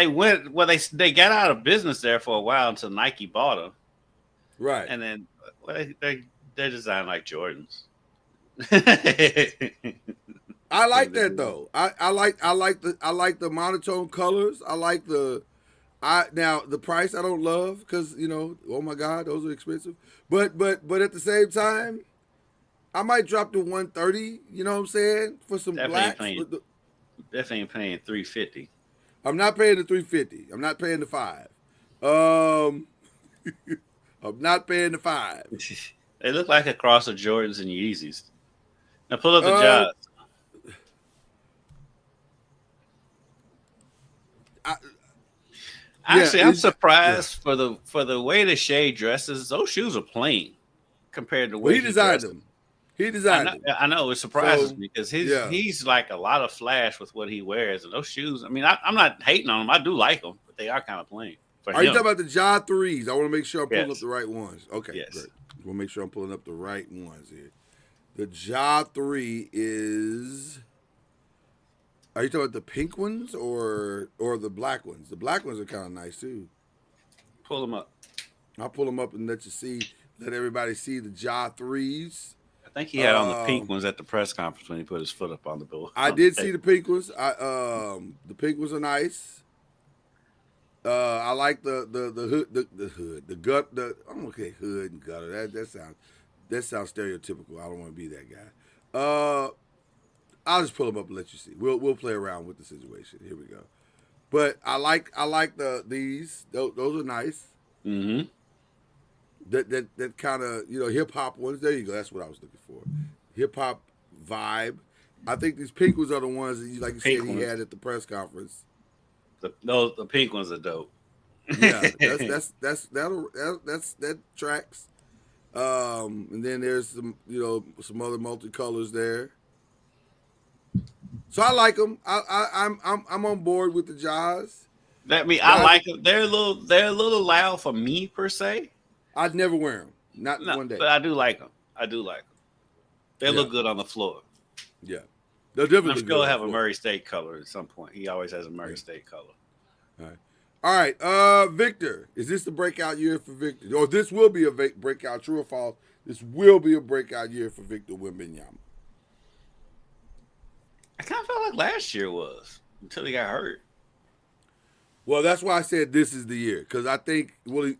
went. Well, they got out of business there for a while until Nike bought them, right? And then they're designed like Jordans. I like that though. I like the monotone colors. I like now the price I don't love because oh my god, those are expensive. But at the same time, I might drop to 130. You know what I'm saying, for some blacks. Definitely ain't paying $350. I'm not paying the $350. I'm not paying the $5. I'm not paying the $5. They look like a cross of Jordans and Yeezys. Now pull up the Jaws. Actually, I'm surprised for the way the Shea dresses. Those shoes are plain compared to where he designed them. He designed them. I know it surprises me because he's like a lot of flash with what he wears, and those shoes. I mean, I'm not hating on them. I do like them, but they are kind of plain. Are you talking about the Ja 3s? I want to make sure I'm pulling up the right ones. Okay, yes. Great. I want to make sure I'm pulling up the right ones here. The Ja 3 is. Are you talking about the pink ones or the black ones? The black ones are kind of nice too. Pull them up. I'll pull them up and let everybody see the Ja 3s. I think he had on the pink ones at the press conference when he put his foot up on the bill. I did see the pink ones. The pink ones are nice. I like the hood, the gut. I'm okay. Hood and gutter. That sounds stereotypical. I don't want to be that guy. I'll just pull them up and let you see. We'll play around with the situation. Here we go. But I like these. Those are nice. Mm-hmm. That kind of hip hop ones. There you go. That's what I was looking for. Hip hop vibe. I think these pink ones are the ones that like you said he had at the press conference. The pink ones are dope. Yeah, that tracks. And then there's some other multicolors there. So I like them. I'm on board with the Jaws. I like them. They're a little loud for me per se. I'd never wear them. Not No, one day. but I do like them. They look Yeah. good on the floor. Yeah. They'll definitely I'm look sure good have on a the floor. Murray State color at some point. He always has a Murray State color. All right. Victor. Is this the breakout year for Victor? Or this will be a breakout, true or false? This will be a breakout year for Victor Wembanyama. I kind of felt like last year was until he got hurt. Well, that's why I said this is the year. Because I think, will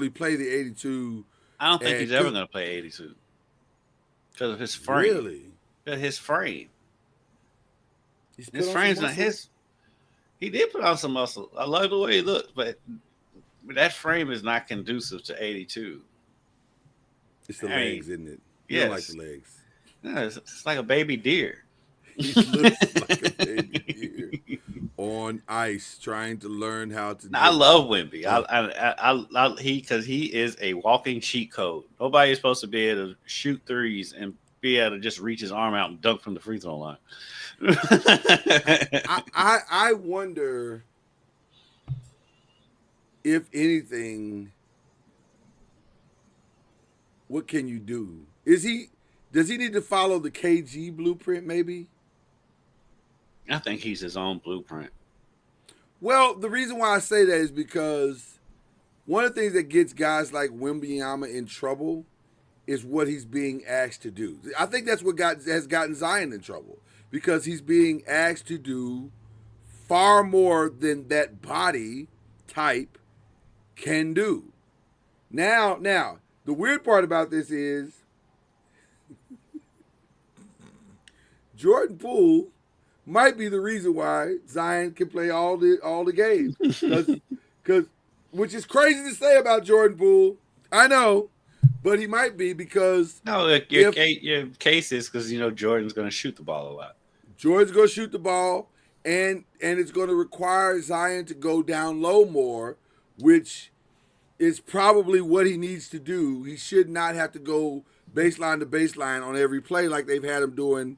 he play the 82? I don't think he's ever going to play 82 because of his frame. Really? Because his frame. His frame's not his. He did put on some muscle. I love the way he looks, but that frame is not conducive to 82. It's the legs, isn't it? You Yes. don't like the legs. No, it's like a baby deer. He looks like a baby deer on ice, trying to learn how to. I love Wemby. Because he is a walking cheat code. Nobody is supposed to be able to shoot threes and be able to just reach his arm out and dunk from the free throw line. I wonder if anything, what can you do? Does he need to follow the KG blueprint maybe? I think he's his own blueprint. Well, the reason why I say that is because one of the things that gets guys like Wembanyama in trouble is what he's being asked to do. I think that's what has gotten Zion in trouble because he's being asked to do far more than that body type can do. Now, the weird part about this is Jordan Poole might be the reason why Zion can play all the games, because which is crazy to say about Jordan Poole. I know, but he might be because your case is because Jordan's going to shoot the ball a lot. Jordan's going to shoot the ball, and it's going to require Zion to go down low more, which is probably what he needs to do. He should not have to go baseline to baseline on every play like they've had him doing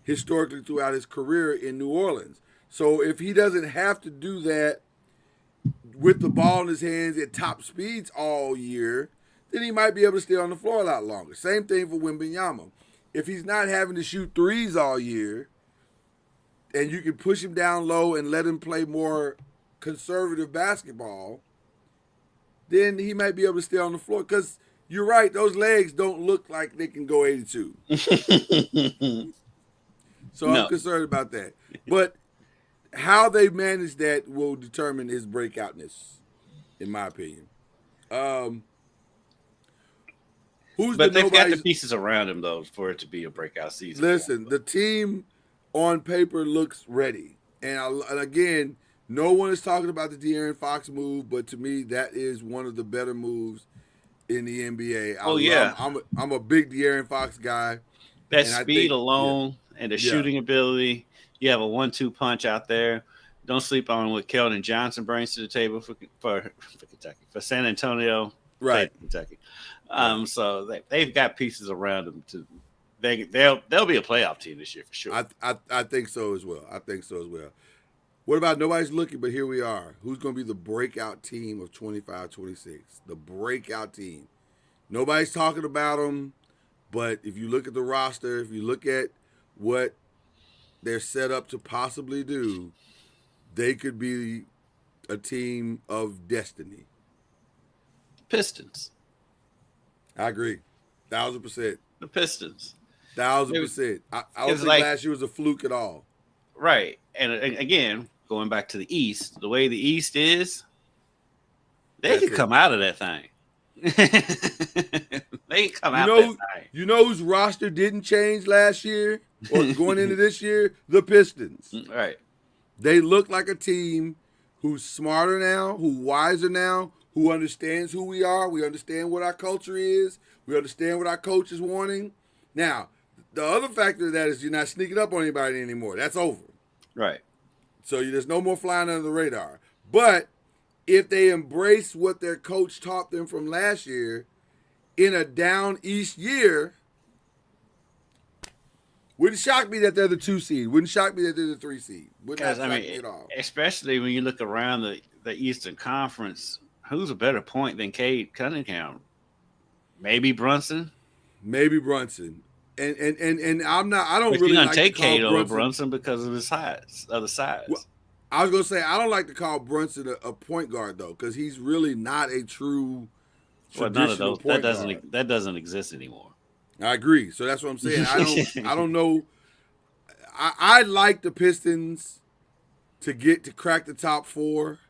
historically throughout his career in New Orleans. So if he doesn't have to do that with the ball in his hands at top speeds all year, then he might be able to stay on the floor a lot longer. Same thing for Wembanyama. If he's not having to shoot threes all year, and you can push him down low and let him play more conservative basketball, then he might be able to stay on the floor. Because you're right, those legs don't look like they can go 82. So I'm concerned about that. But how they manage that will determine his breakoutness, in my opinion. But they've got the pieces around him, though, for it to be a breakout season. Listen, the team on paper looks ready. And again, no one is talking about the De'Aaron Fox move, but to me, that is one of the better moves in the NBA. I'm a big De'Aaron Fox guy. That speed alone and the shooting ability, you have a 1-2 punch out there. Don't sleep on what Keldon Johnson brings to the table for Kentucky, for San Antonio, right? Kentucky. So they've got pieces around them to. They'll be a playoff team this year for sure. I think so as well. What about nobody's looking, but here we are. Who's going to be the breakout team of 25-26? The breakout team. Nobody's talking about them, but if you look at the roster, if you look at what they're set up to possibly do, they could be a team of destiny. Pistons. I agree. 1,000%. The Pistons. 1,000%. I don't think last year was a fluke at all. Right. And again, going back to the East, the way the East is, they could come out of that thing. They can come out of that thing. You know whose roster didn't change last year or going into this year? The Pistons. Right. They look like a team who's smarter now, who's wiser now, who understands who we are. We understand what our culture is. We understand what our coach is wanting. Now, the other factor of that is you're not sneaking up on anybody anymore. That's over. Right. So there's no more flying under the radar. But if they embrace what their coach taught them from last year in a down East year, Wouldn't shock me that they're the 2 seed. Wouldn't shock me that they're the 3 seed. Would not Because shock I me mean, at all. especially when you look around the Eastern Conference, who's a better point than Cade Cunningham? Maybe Brunson. Maybe Brunson. And I'm not. I don't But really you're gonna like to take call Cade over Brunson. Brunson because of his size, of the size. Well, I was gonna say I don't like to call Brunson a point guard though, because he's really not a true Well, none of traditional those point guard. that doesn't exist anymore. I agree. So that's what I'm saying. I don't know. I like the Pistons to crack the top 4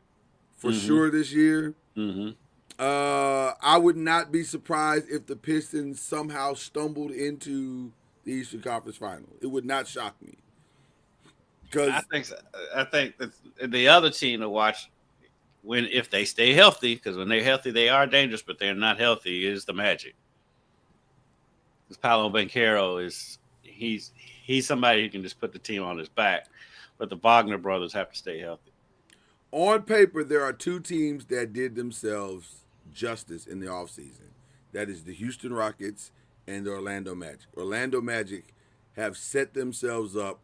for sure this year. Mm-hmm. I would not be surprised if the Pistons somehow stumbled into the Eastern Conference Final. It would not shock me. Because I think that the other team to watch if they stay healthy, because when they're healthy they are dangerous, but they're not healthy, is the Magic. Because Paolo Banchero he's somebody who can just put the team on his back, but the Wagner brothers have to stay healthy. On paper, there are 2 teams that did themselves justice in the offseason. That is the Houston Rockets and the Orlando Magic. Orlando Magic have set themselves up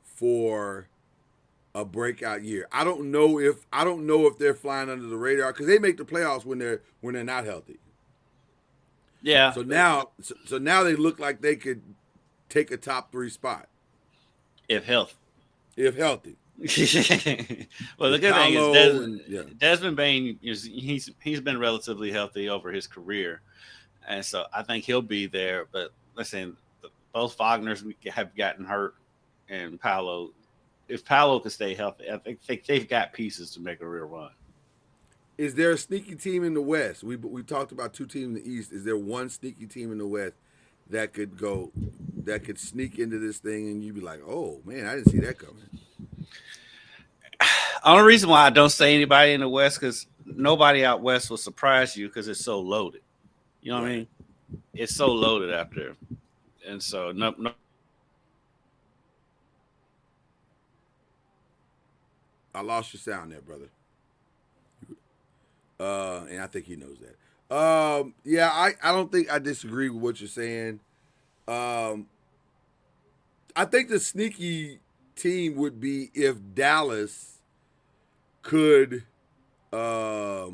for a breakout year. I don't know if they're flying under the radar because they make the playoffs when they're not healthy. Yeah. So now they look like they could take a top 3 spot if healthy. Well, the good thing is Desmond Bane he's been relatively healthy over his career, and so I think he'll be there. But listen, both Wagners have gotten hurt, and Paolo. If Paolo can stay healthy, I think they've got pieces to make a real run. Is there a sneaky team in the West? We talked about 2 teams in the East. Is there one sneaky team in the West that could sneak into this thing and you'd be like, oh man, I didn't see that coming? Only reason why I don't say anybody in the West because nobody out West will surprise you because it's so loaded. You know what I mean? It's so loaded out there, and so no. I lost your sound there, brother. And I think he knows that. Yeah, I don't think I disagree with what you're saying. I think the sneaky team would be if Dallas could there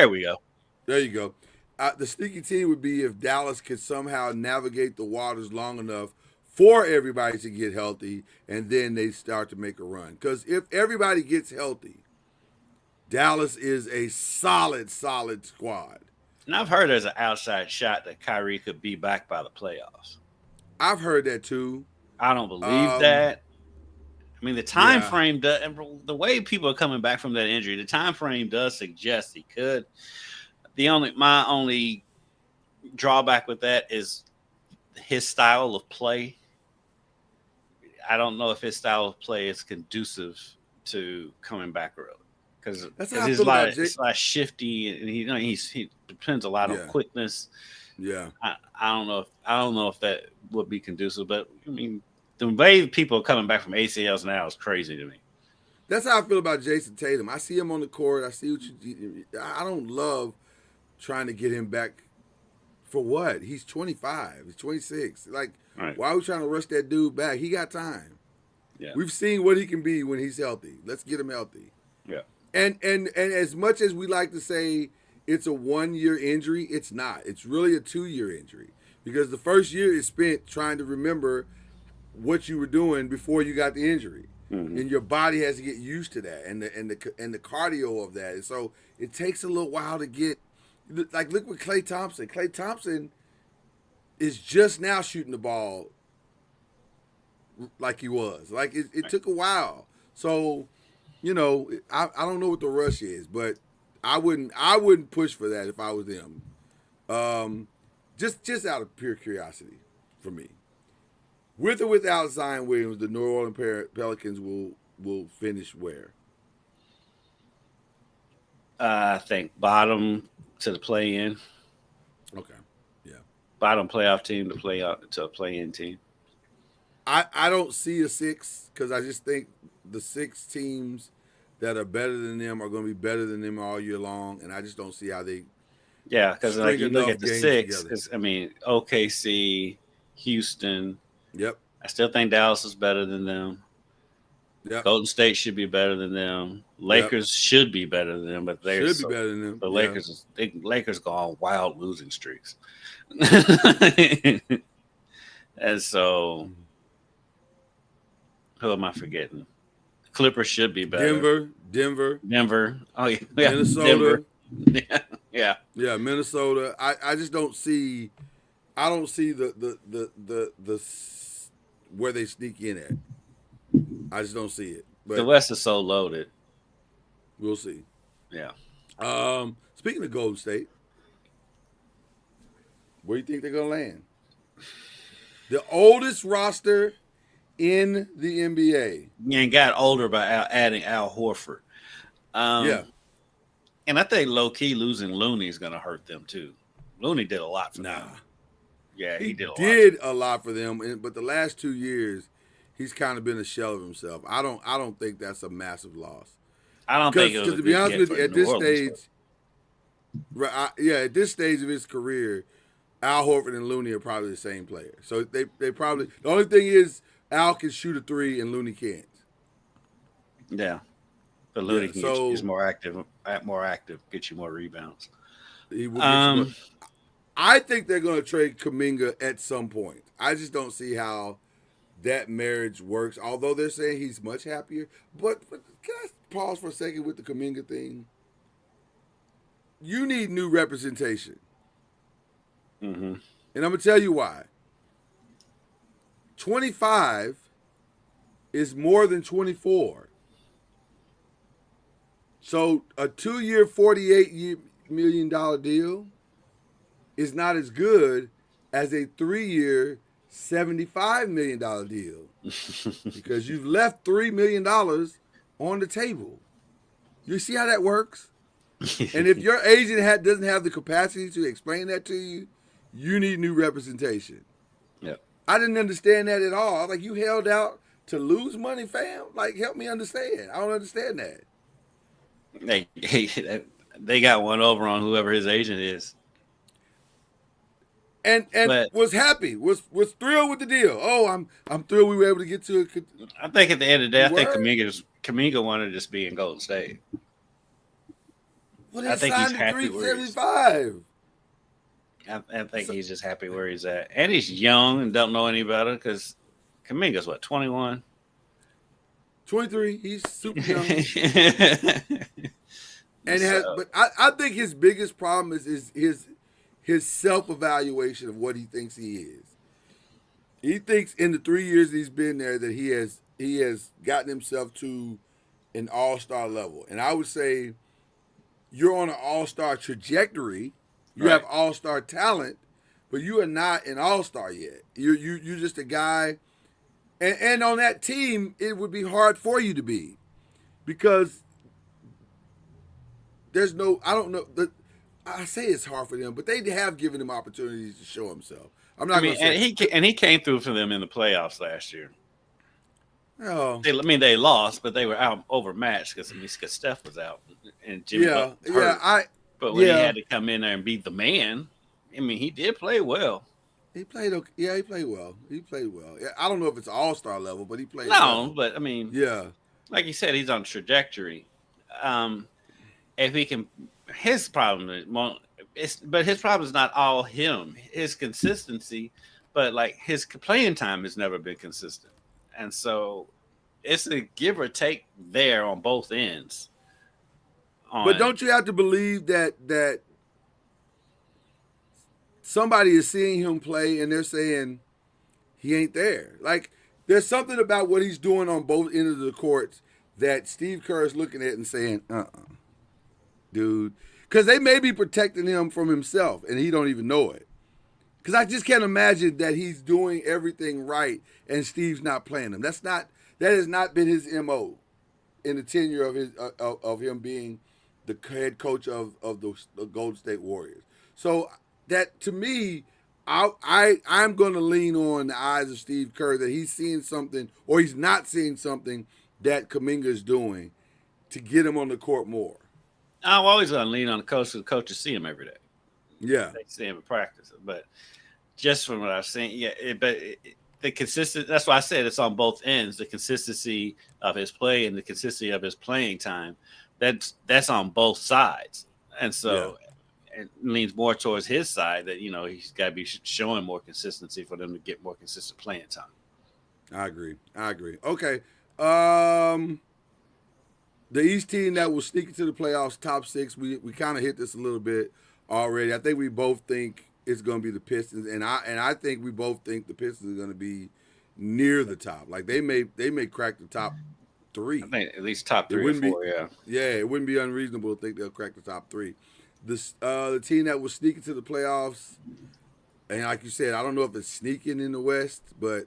we go. There you go. The sneaky team would be if Dallas could somehow navigate the waters long enough for everybody to get healthy, and then they start to make a run. Because if everybody gets healthy, Dallas is a solid squad. And I've heard there's an outside shot that Kyrie could be back by the playoffs. I've heard that too. I don't believe that. I mean, the time frame does, and the way people are coming back from that injury, the time frame does suggest he could. My only drawback with that is his style of play. I don't know if his style of play is conducive to coming back early because it's like shifty and he depends a lot on quickness. Yeah, I don't know if that would be conducive, but I mean the way people are coming back from ACLs now is crazy to me. That's how I feel about Jason Tatum. I see him on the court. I see I don't love trying to get him back for what? He's 25. He's 26. Like, why are we trying to rush that dude back? He got time. Yeah. We've seen what he can be when he's healthy. Let's get him healthy. Yeah. And as much as we like to say it's a 1-year injury, it's not. It's really a 2-year injury because the first year is spent trying to remember what you were doing before you got the injury. Mm-hmm. And your body has to get used to that and the cardio of that. And so it takes a little while to get. Like, look with Klay Thompson. Klay Thompson is just now shooting the ball like he was. Like, it took a while. So, I don't know what the rush is, but I wouldn't push for that if I was them. Just out of pure curiosity for me. With or without Zion Williams, the New Orleans Pelicans will finish where? I think bottom to the play-in. Okay, yeah. Bottom playoff team to play out to a play-in team. I don't see a 6 because I just think the 6 teams that are better than them are going to be better than them all year long, and I just don't see how they Yeah, because like you string look enough at the games six, together. because I mean OKC, Houston. Yep. I still think Dallas is better than them. Yep. Golden State should be better than them. Yep. Lakers should be better than them, but they're Should be so better than them. the Yeah. Lakers go on wild losing streaks. And so who am I forgetting? Clippers should be better. Denver. Oh yeah, Minnesota. Denver. Yeah. Yeah, Minnesota. I just don't see. I don't see where they sneak in at. I just don't see it. The But West is so loaded. we'll see. Yeah. Speaking of Golden State, where do you think they're gonna land? The oldest roster in the NBA. And got older by adding Al Horford. Yeah. And I think low key losing Looney is going to hurt them too. Looney did a lot for Nah. them. Yeah, He did a lot. did a lot for them, but the last 2 years, he's kind of been a shell of himself. I don't think that's a massive loss. I don't think it was Because a to be good honest get with for you, at New this Orleans, stage, at this stage of his career, Al Horford and Looney are probably the same player. So they probably the only thing is Al can shoot a three and Looney can't. but yeah. But Looney Yeah, can so- is more active, get you more rebounds. He will get you I think they're going to trade Kuminga at some point. I just don't see how that marriage works. Although they're saying he's much happier, but can I pause for a second with the Kuminga thing? You need new representation. Mm-hmm. And I'm going to tell you why. 25 is more than 24. So a 2-year, $48 million deal is not as good as a 3-year, $75 million deal because you've left $3 million on the table. You see how that works? And if your agent doesn't have the capacity to explain that to you, you need new representation. Yep. I didn't understand that at all. I was like, you held out to lose money, fam? Like, help me understand. I don't understand that. They got one over on whoever his agent is. And But- was happy, was thrilled with the deal. Oh, I'm thrilled we were able to get to it. I think at the end of the day, I think Word. Kuminga wanted to just be in Golden State. Well, I they think he's signed happy at where he is. $375. I think he's just happy where he's at. And he's young and don't know any better because Kuminga's what, 21? 23. He's super young. But I think his biggest problem is his self-evaluation of what he thinks he is. He thinks in the 3 years he's been there that he has gotten himself to an all-star level. And I would say you're on an all-star trajectory. You have all-star talent, but you are not an all-star yet. You're just a guy. And on that team, it would be hard for you to be because there's no, I don't know. I say it's hard for them, but they have given him opportunities to show himself. I'm not going to say. And he came through for them in the playoffs last year. Oh, They lost, but they were overmatched because Steph was out and Jimmy was hurt. But when he had to come in there and beat the man, I mean, he did play well. He played okay. Yeah, he played well. Yeah, I don't know if it's all-star level, but he played No, well. but I mean, Yeah. like you said, he's on trajectory. If he can, his problem is, but his problem is not all him. His consistency, but like his playing time has never been consistent, and so it's a give or take there on both ends. But don't you have to believe that somebody is seeing him play and they're saying he ain't there? Like, there's something about what he's doing on both ends of the courts that Steve Kerr is looking at and saying, dude. Because they may be protecting him from himself and he don't even know it. Because I just can't imagine that he's doing everything right and Steve's not playing him. That has not been his MO in the tenure of him being the head coach of the Golden State Warriors. So that, to me, I'm going to lean on the eyes of Steve Kerr that he's seeing something or he's not seeing something that Kuminga is doing to get him on the court more. I'm always going to lean on the coach because the coaches see him every day. Yeah. They see him in practice, but just from what I've seen, the consistent. That's why I said it's on both ends. The consistency of his play and the consistency of his playing time. That's on both sides, and so it leans more towards his side. That he's got to be showing more consistency for them to get more consistent playing time. I agree. Okay. The East team that will sneak into the playoffs, top 6. We kind of hit this a little bit already. I think we both think it's going to be the Pistons, and I think we both think the Pistons are going to be near the top. Like they may crack the top 3. I think at least top 3 or 4. Yeah, it wouldn't be unreasonable to think they'll crack the top 3. The team that will sneak into the playoffs, and like you said, I don't know if it's sneaking in the West, but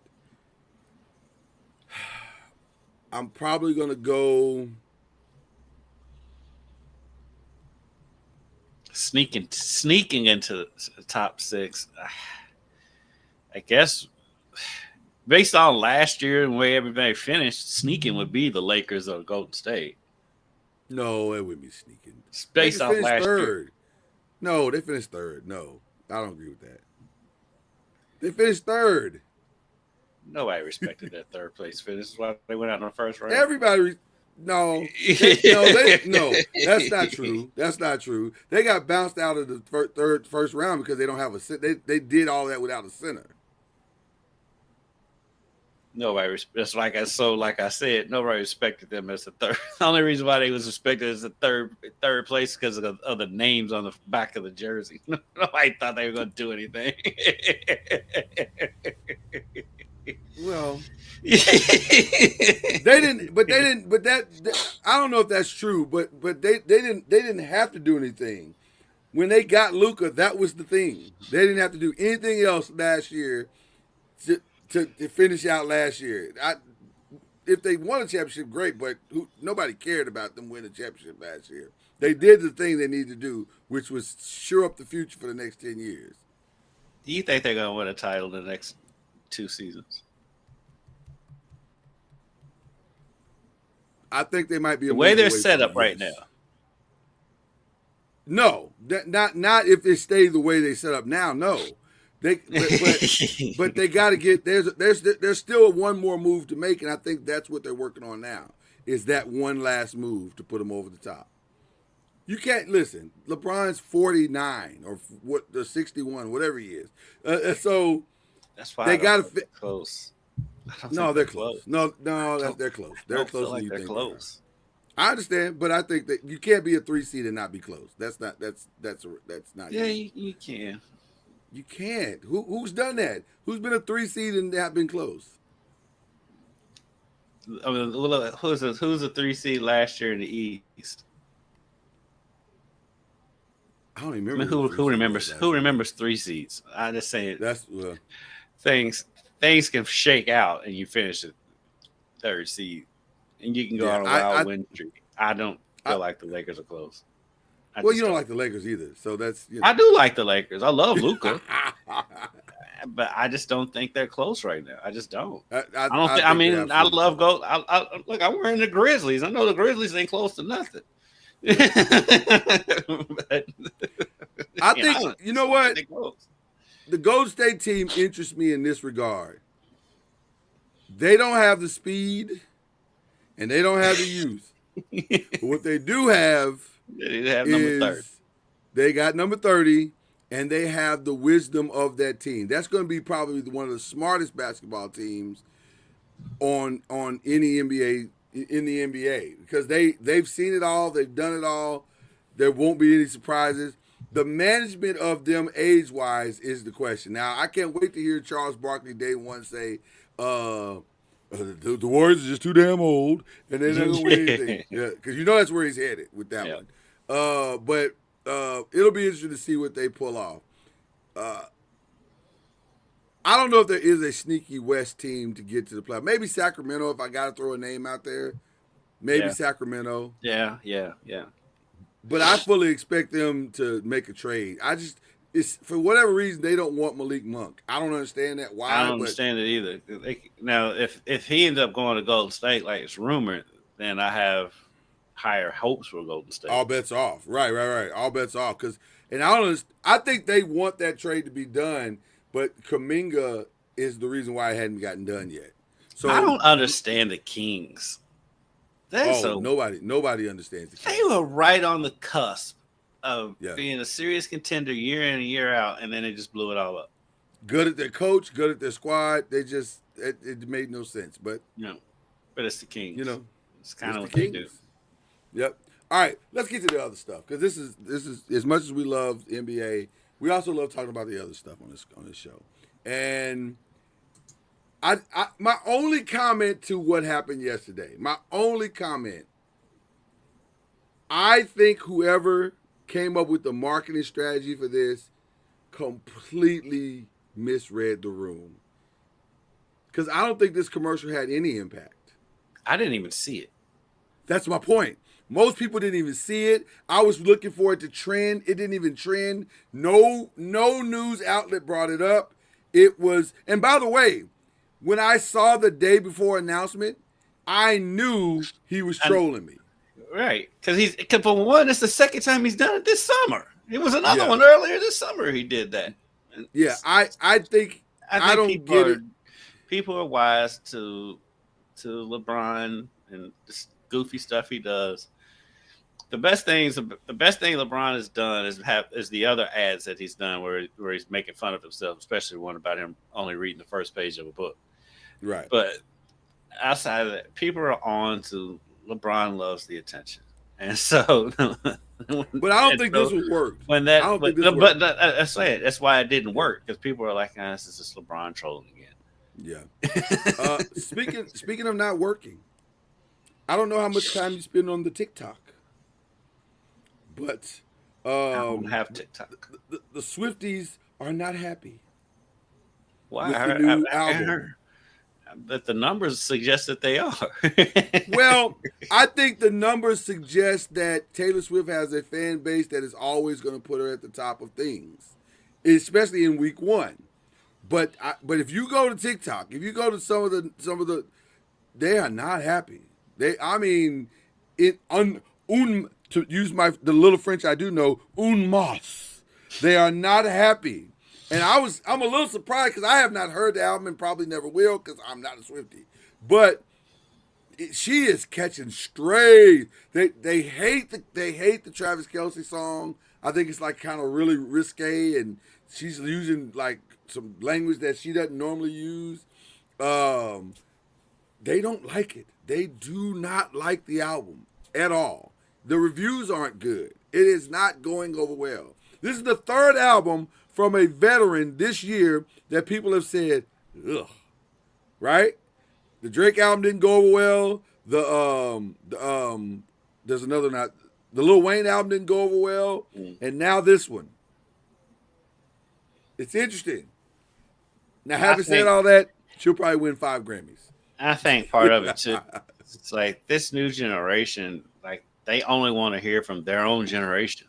I'm probably going to go. Sneaking into the top 6, I guess. Based on last year and the way everybody finished, sneaking would be the Lakers or Golden State. No, it wouldn't be sneaking. Based off last year. No, they finished 3rd. No, I don't agree with that. They finished 3rd. Nobody respected that 3rd place finish. That's why they went out in the first round. Everybody. No, that's not true. That's not true. They got bounced out of the first round because they don't have a. They did all that without a center. Nobody. That's like I said. Nobody respected them as the 3rd. The only reason why they was respected as the third place because of the names on the back of the jersey. Nobody thought they were going to do anything. Well. They didn't. But I don't know if that's true. But they didn't have to do anything. When they got Luca, that was the thing. They didn't have to do anything else last year to finish out last year. If they won a championship, great. But nobody cared about them winning a championship last year. They did the thing they needed to do, which was shore up the future for the next 10 years. Do you think they're going to win a title in the next 2 seasons? I think they might be the way they're set up right now. No, not if they stay the way they set up now. No, but they got to get there's still one more move to make, and I think that's what they're working on now. Is that one last move to put them over the top? You can't listen. LeBron's 49 or what the 61, whatever he is. So that's why they got to fit close. No, they're close. No, they're close. They're closer than you think. Close. I understand, but I think that you can't be a 3 seed and not be close. That's not. Yeah, you can. You can't. Who's done that? Who's been a 3 seed and not been close? I mean, who's a 3 seed last year in the East? I don't even remember. I mean, who remembers 3 seeds? I just say it. That's things can shake out and you finish the 3rd seed and you can go on a wild win streak. I don't feel like the Lakers are close. You don't like the Lakers either, so that's. I do like the Lakers. I love Luca, but I just don't think they're close right now. I just don't. I love gold. Look, I'm wearing the Grizzlies. I know the Grizzlies ain't close to nothing. But, I think you know what. The Golden State team interests me in this regard. They don't have the speed, and they don't have the youth. But what they do have, number 30. They got number 30, and they have the wisdom of that team. That's going to be probably one of the smartest basketball teams on any NBA in the NBA because they've seen it all, they've done it all. There won't be any surprises. The management of them age-wise is the question. Now, I can't wait to hear Charles Barkley day one say, the Warriors are just too damn old, and they're not going to win anything. Yeah, because you know that's where he's headed with that one. But it'll be interesting to see what they pull off. I don't know if there is a sneaky West team to get to the playoffs. Maybe Sacramento, if I got to throw a name out there. Maybe Sacramento. Yeah. But I fully expect them to make a trade. It's for whatever reason they don't want Malik Monk. I don't understand that. Why? I don't understand it either. Now, if he ends up going to Golden State, like it's rumored, then I have higher hopes for Golden State. All bets off. Right. All bets off. Because And I think they want that trade to be done, but Kuminga is the reason why it hadn't gotten done yet. So I don't understand the Kings. Nobody understands the Kings. They were right on the cusp of Yeah. being a serious contender year in and year out, and then they just blew it all up. Good at their coach, good at their squad. They just it made no sense. But But it's the Kings. It's kind of it's what the they do. Kings. Yep. All right, let's get to the other stuff because this is as much as we love the NBA, we also love talking about the other stuff on this show. And I my only comment to what happened yesterday, I think whoever came up with the marketing strategy for this completely misread the room. Because I don't think this commercial had any impact. I didn't even see it. That's my point. Most people didn't even see it. I was looking for it to trend. It didn't even trend. No news outlet brought it up. It was, and by the way, when I saw the day before announcement, I knew he was trolling me. Right. Because for one, it's the second time he's done it this summer. It was another one earlier this summer he did that. Yeah, I think I don't get it. People are wise to LeBron and this goofy stuff he does. The best thing LeBron has done is the other ads that he's done where he's making fun of himself, especially one about him only reading the first page of a book. Right. But outside of that, people are on to LeBron loves the attention, and so. But I don't think this would work. I say it. That's why it didn't work because people are like, "This is just LeBron trolling again." Yeah. Speaking of not working, I don't know how much time you spend on the TikTok, but I don't have TikTok. The Swifties are not happy. Why? With the new album. But the numbers suggest that they are. Well, I think the numbers suggest that Taylor Swift has a fan base that is always going to put her at the top of things, especially in week one. But if you go to TikTok, if you go to some of the, they are not happy. To use the little French I do know, un mas. They are not happy. And I'm a little surprised because I have not heard the album and probably never will because I'm not a Swiftie. But she is catching strays. They hate the Travis Kelce song. I think it's like kind of really risque, and she's using like some language that she doesn't normally use. They don't like it. They do not like the album at all. The reviews aren't good. It is not going over well. This is the third album from a veteran this year that people have said, ugh, right? The Drake album didn't go over well. There's another the Lil Wayne album didn't go over well. And now this one. It's interesting. Now, having said all that, she'll probably win 5 Grammys. I think part of it too. It's like this new generation, like they only want to hear from their own generation.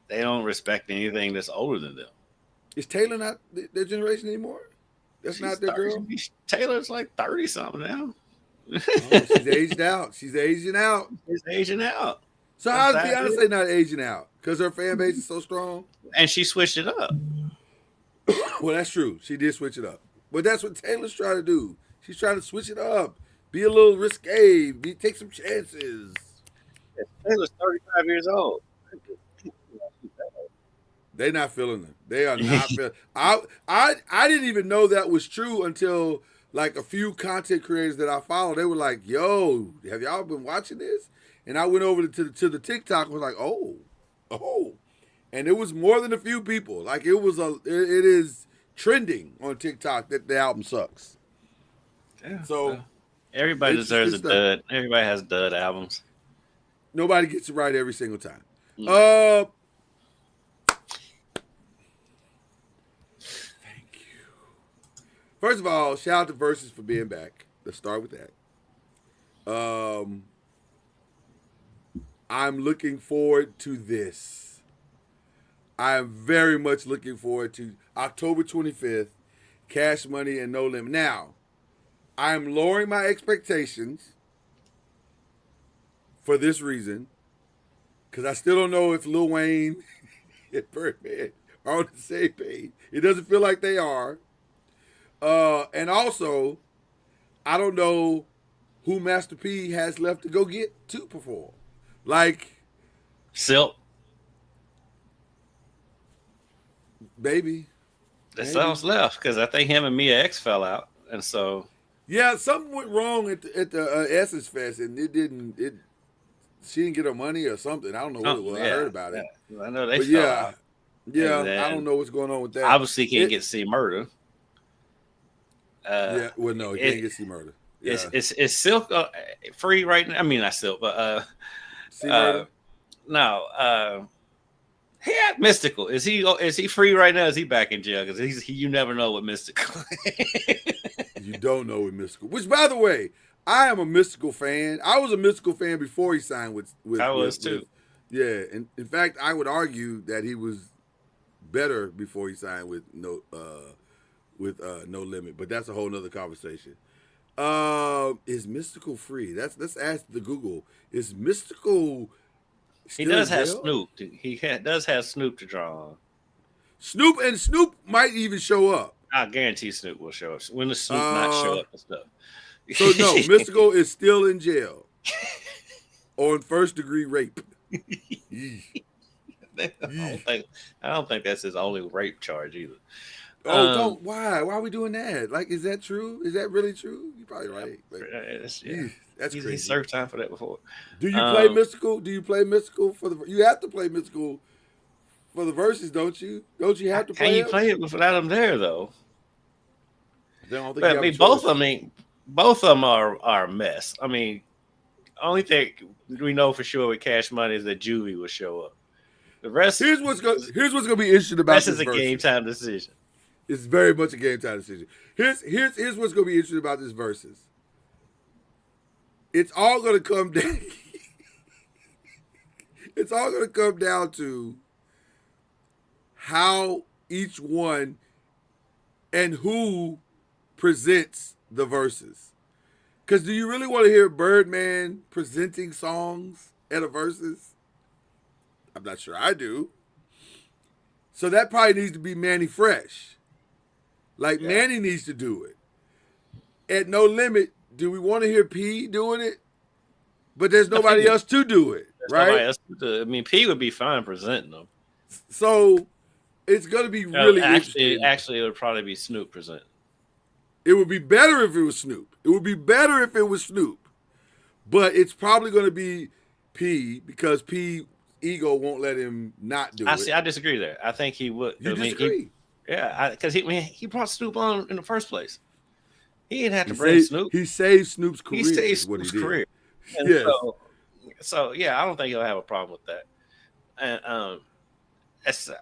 They don't respect anything that's older than them. Is Taylor not their generation anymore? She's not their girl? Taylor's like 30-something now. She's aged out. She's aging out. So how's Beyonce not aging out? Because her fan base is so strong? And she switched it up. Well, that's true. She did switch it up. But that's what Taylor's trying to do. She's trying to switch it up. Be a little risque. Take some chances. Taylor's 35 years old. They're not feeling it. They are not feeling. I didn't even know that was true until like a few content creators that I follow. They were like, "Yo, have y'all been watching this?" And I went over to the TikTok and was like, "Oh," and it was more than a few people. Like it is trending on TikTok that the album sucks. Yeah. So everybody deserves a dud. Everybody has dud albums. Nobody gets it right every single time. First of all, shout out to Versus for being back. Let's start with that. I'm looking forward to this. I am very much looking forward to October 25th, Cash Money and No Limit. Now, I am lowering my expectations for this reason, because I still don't know if Lil Wayne and Birdman are on the same page. It doesn't feel like they are. And also, I don't know who Master P has left to go get to perform. Like, Silk. baby. That's all left because I think him and Mia X fell out, and so Yeah, something went wrong at the Essence Fest, and it didn't. She didn't get her money or something. I don't know what it was. yeah, I heard about it. Yeah. I know they But fell yeah, out. yeah. And I don't know what's going on with that. Obviously, can't get to see Murder. Yeah, well, no, you can't get see Murder. Yeah. Is Silk free right now? I mean, not Silk, but See Murder? No. He had Mystical. Is he free right now? Is he back in jail? Because you never know with Mystical. You don't know with Mystical. Which, by the way, I am a Mystical fan. I was a Mystical fan before he signed with I was too. Yeah, and in fact, I would argue that he was better before he signed with No Limit. But that's a whole nother conversation. Is Mystical free? Let's ask the Google. Is Mystical? He does have Snoop. He does have Snoop to draw on. Snoop might even show up. I guarantee Snoop will show up. When does Snoop not show up and stuff? So no, Mystical is still in jail on first-degree rape. I don't think that's his only rape charge either. Oh, don't. Why? Why are we doing that? Like, is that true? Is that really true? You're probably right. But, that's crazy. He served time for that before. Do you play Mystical? Do you play Mystical for the? You have to play Mystical for the verses, don't you? Don't you have to play? Can you play it without him there though? But I mean, both of them are a mess. I mean, only thing we know for sure with Cash Money is that Juvie will show up. The rest here's what's going to be interesting about this. This is a game time decision. It's very much a game time decision. Here's what's going to be interesting about this versus. It's all going to come down. It's all going to come down to how each one and who presents the verses. Because do you really want to hear Birdman presenting songs at a versus? I'm not sure I do. So that probably needs to be Manny Fresh. Like, Manny needs to do it. At No Limit, do we want to hear P doing it? But there's nobody else to do it, right? I mean, P would be fine presenting them. So it's going to be really interesting. Actually, it would probably be Snoop presenting. It would be better if it was Snoop. It would be better if it was Snoop. But it's probably going to be P because P ego won't let him not do it. I disagree there. I think he would. You disagree? Because he brought Snoop on in the first place. He didn't have to bring Snoop. He saved Snoop's career. He saved Snoop's career. Yes. So yeah, I don't think he'll have a problem with that. And like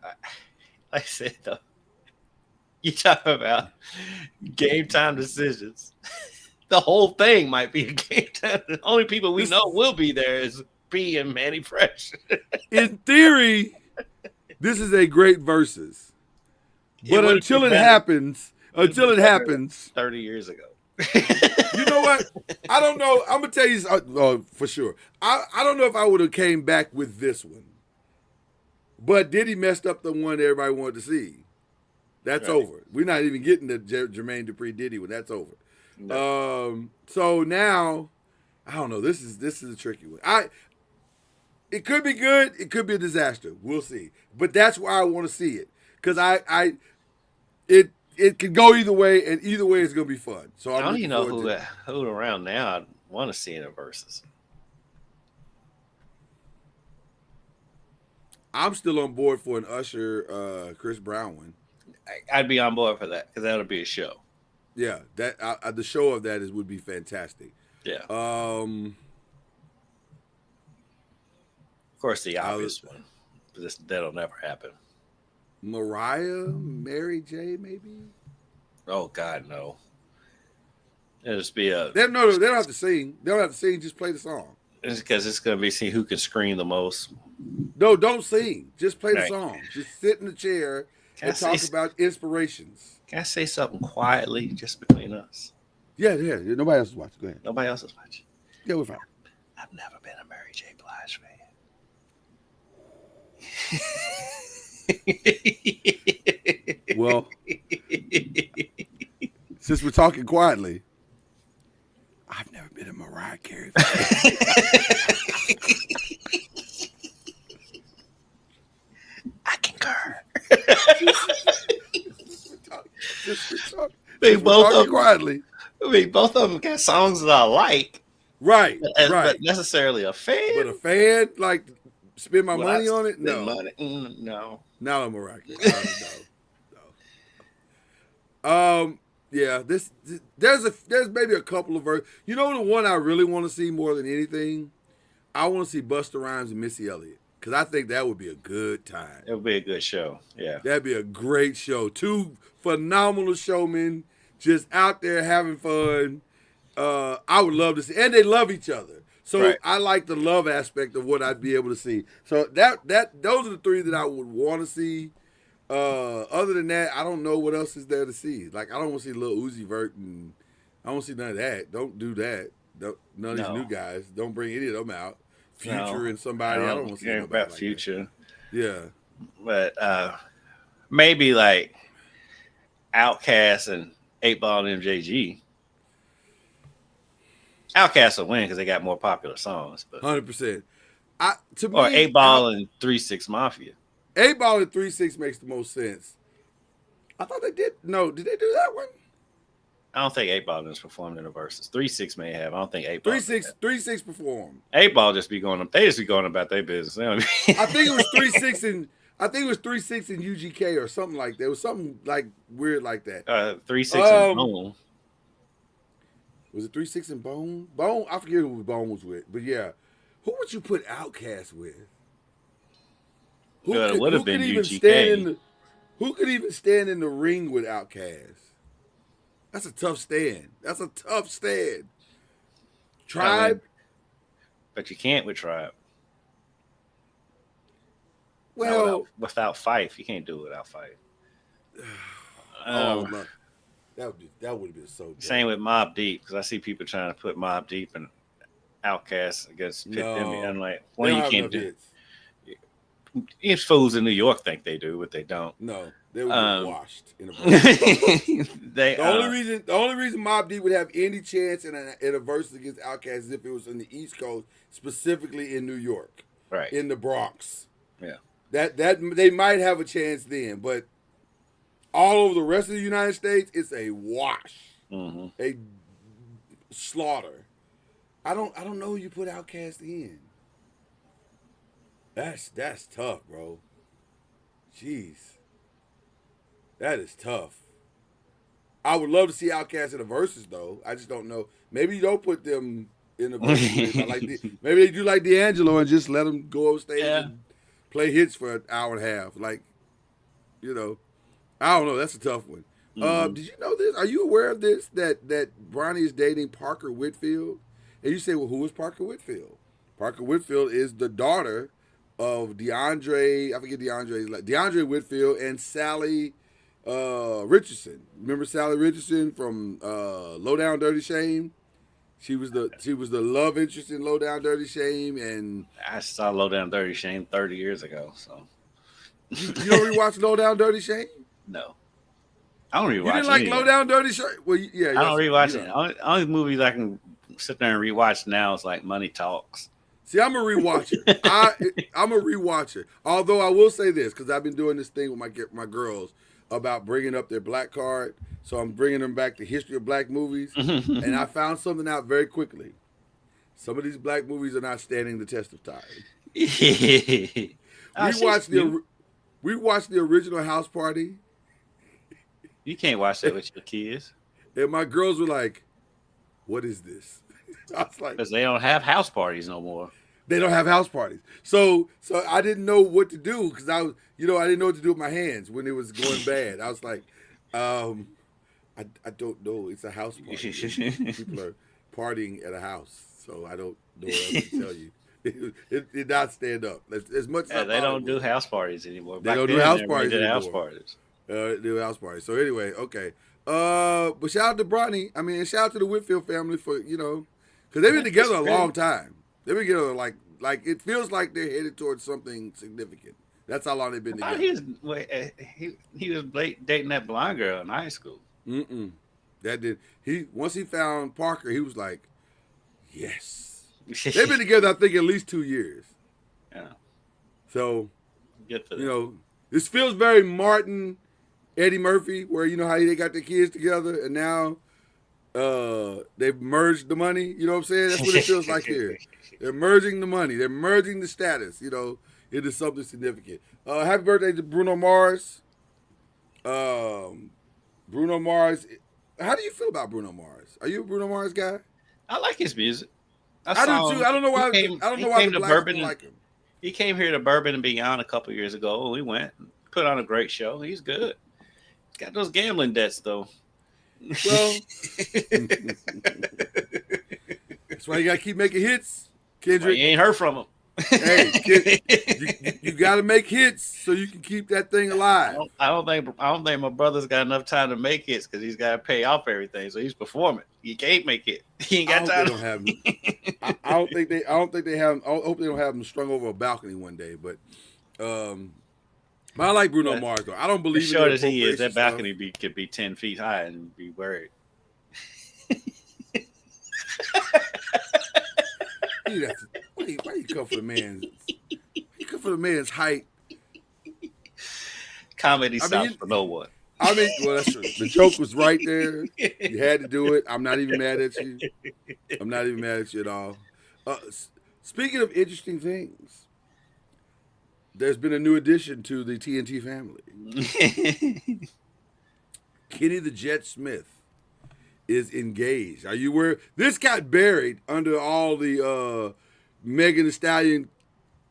I said though, you talk about game time decisions. The whole thing might be a game time. The only people we know will be there is P and Manny Fresh. In theory, this is a great versus. But until it happens, 30 years ago. You know what? I don't know. I'm gonna tell you for sure. I don't know if I would have came back with this one. But Diddy messed up the one everybody wanted to see. That's over. We're not even getting the Jermaine Dupri Diddy one. That's over. No. So now, I don't know. This is a tricky one. It could be good. It could be a disaster. We'll see. But that's why I want to see it because it can go either way, and either way it's gonna be fun. So I don't even know who around now I'd want to see in a versus. I'm still on board for an Usher Chris Brown one. I'd be on board for that because that'll be a show. Yeah, that the show of that would be fantastic. Yeah. Of course, the obvious one. That'll never happen. Mary J, maybe. Oh God, no. It'll just be they don't have to sing. They don't have to sing. Just play the song. It's because it's gonna be see who can scream the most. No, don't sing. Just play the song. Just sit in the chair and talk about inspirations. Can I say something quietly, just between us? Yeah. Nobody else is watching. Go ahead. Nobody else is watching. Yeah, we're fine. I've never been a Mary J. Blige Well, since we're talking quietly, I've never been a Mariah Carey fan. I concur. Since we're Both of talking them. quietly. I mean, both of them got songs that I like, Right, but right. necessarily a fan. But a fan, like, spend my Would money I on it? spend No. money? No. Not a Mariah Carey. No. Yeah, there's maybe a couple of verses. You know the one I really want to see more than anything? I want to see Busta Rhymes and Missy Elliott. Because I think that would be a good time. It would be a good show. Yeah. That'd be a great show. Two phenomenal showmen just out there having fun. I would love to see. And they love each other. So Right. I like the love aspect of what I'd be able to see. So those are the three that I would want to see. Other than that, I don't know what else is there to see. Like, I don't want to see Lil Uzi Vert, and I don't want to see none of that. Don't do that. None of these new guys. Don't bring any of them out. Future and somebody. I don't want to see care nobody about like Future. that. Yeah. But maybe like Outkast and 8 Ball and MJG. Outkast will win because they got more popular songs. But 100%. To me, or 8 Ball and 3-6 Mafia. 8 Ball and 3-6 makes the most sense. I thought they did. No, did they do that one? I don't think 8 Ball has performed in the verses. 3-6 may have. I don't think 8 Ball. 3-6 performed. 8 Ball just be going up. They just be going about their business. They don't be- I think it was 3-6 and 3-6 in UGK or something like that. It was something like weird like that. 3-6 and Bone. Was it 3-6 and Bone? Bone, I forget who Bone was with, but yeah. Who would you put Outkast with? It would have been UGK. Who could even stand in the ring with Outkast? That's a tough stand. Tribe? But you can't with Tribe. Well, without Fife. You can't do it without Fife. that would have been so good. Same with Mobb Deep, because I see people trying to put Mobb Deep and Outkast against Pit Demi. I'm like, well, you can't do it. If fools in New York think they do, but they don't. No, they would get washed in a verse. The only reason Mobb Deep would have any chance in a verse against Outkast is if it was in the East Coast, specifically in New York, right, in the Bronx. Yeah, that they might have a chance then, but all over the rest of the United States, it's a wash, a slaughter. I don't know who you put Outkast in. That's tough, bro. Jeez. That is tough. I would love to see Outkast in the verses, though. I just don't know. Maybe you don't put them in the verses. Maybe they do like D'Angelo and just let them go on stage and play hits for an hour and a half. Like, I don't know. That's a tough one. Did you know this? Are you aware of this? That Bronny is dating Parker Whitfield? And you say, well, who is Parker Whitfield? Parker Whitfield is the daughter of DeAndre Whitfield and Sally Richardson. Remember Sally Richardson from Low Down Dirty Shame? She was the love interest in Low Down Dirty Shame, and I saw Low Down Dirty Shame 30 years ago. So you don't rewatch Low Down Dirty Shame? No, I don't rewatch. You didn't like Low Down Dirty Shame? Well, yeah. I don't rewatch it. Only movies I can sit there and rewatch now is like Money Talks. See, I'm a rewatcher. I'm a rewatcher. Although I will say this, because I've been doing this thing with my girls about bringing up their black card. So I'm bringing them back to history of black movies. And I found something out very quickly. Some of these black movies are not standing the test of time. We watched the original House Party. You can't watch that with your kids. And my girls were like, what is this? I was like, because they don't have house parties no more. They don't have house parties. So I didn't know what to do because I didn't know what to do with my hands when it was going bad. I was like, I don't know. It's a house party. People are partying at a house, so I don't know what else to tell you. It did not stand up. As much as they don't do house parties anymore. They don't do house parties anymore. House parties. Do house parties. So anyway, okay. But shout out to Bronny. I mean, and shout out to the Whitfield family for because they've been together a long time. They've been together like it feels like they're headed towards something significant. That's how long they've been I thought together. he was dating that blonde girl in high school. Mm-mm. That did once he found Parker, he was like, yes. They've been together, I think, at least 2 years. Yeah, So, good for them. you know, this feels very Martin, Eddie Murphy, where you know how they got their kids together and now they've merged the money. You know what I'm saying? That's what it feels like here. They're merging the money. They're merging the status. You know, into something significant. Happy birthday to Bruno Mars. Bruno Mars. How do you feel about Bruno Mars? Are you a Bruno Mars guy? I like his music. I do too. I don't know why. I don't know why the blacks don't like him. He came here to Bourbon and Beyond a couple years ago. We went, put on a great show. He's good. He's got those gambling debts though. Well, that's why you gotta keep making hits, Kendrick. You ain't heard from him. Hey, you got to make hits so you can keep that thing alive. I don't think my brother's got enough time to make hits because he's got to pay off everything. So he's performing. He can't make it. He ain't got time. I don't think they have. I hope they don't have him strung over a balcony one day. But I like Bruno Mars though. I don't believe as short as he is, that balcony could be 10 feet high and be worried. Why you come for the man's? You come for the man's height. Comedy stops for no one. I mean, well, that's true. The joke was right there. You had to do it. I'm not even mad at you. I'm not even mad at you at all. Speaking of interesting things, there's been a new addition to the TNT family. Kenny the Jet Smith is engaged. Are you aware? This got buried under all the Megan Thee Stallion,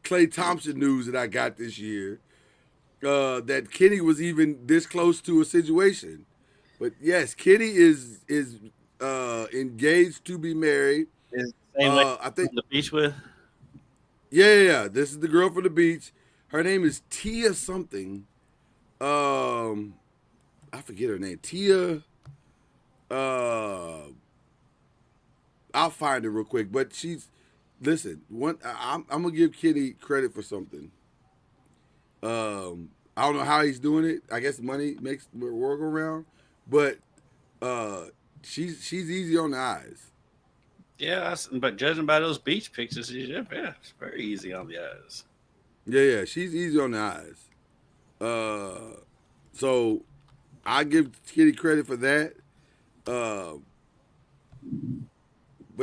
Klay Thompson news that I got this year. That Kenny was even this close to a situation. But yes, Kenny is engaged to be married. Is the same I think the beach with? Yeah. This is the girl from the beach. Her name is Tia something. I forget her name. Tia. I'll find it real quick. But listen. I'm gonna give Kenny credit for something. I don't know how he's doing it. I guess money makes the work around, but she's easy on the eyes. Yeah, but judging by those beach pictures, yeah, it's very easy on the eyes. Yeah, she's easy on the eyes. So I give Kitty credit for that. But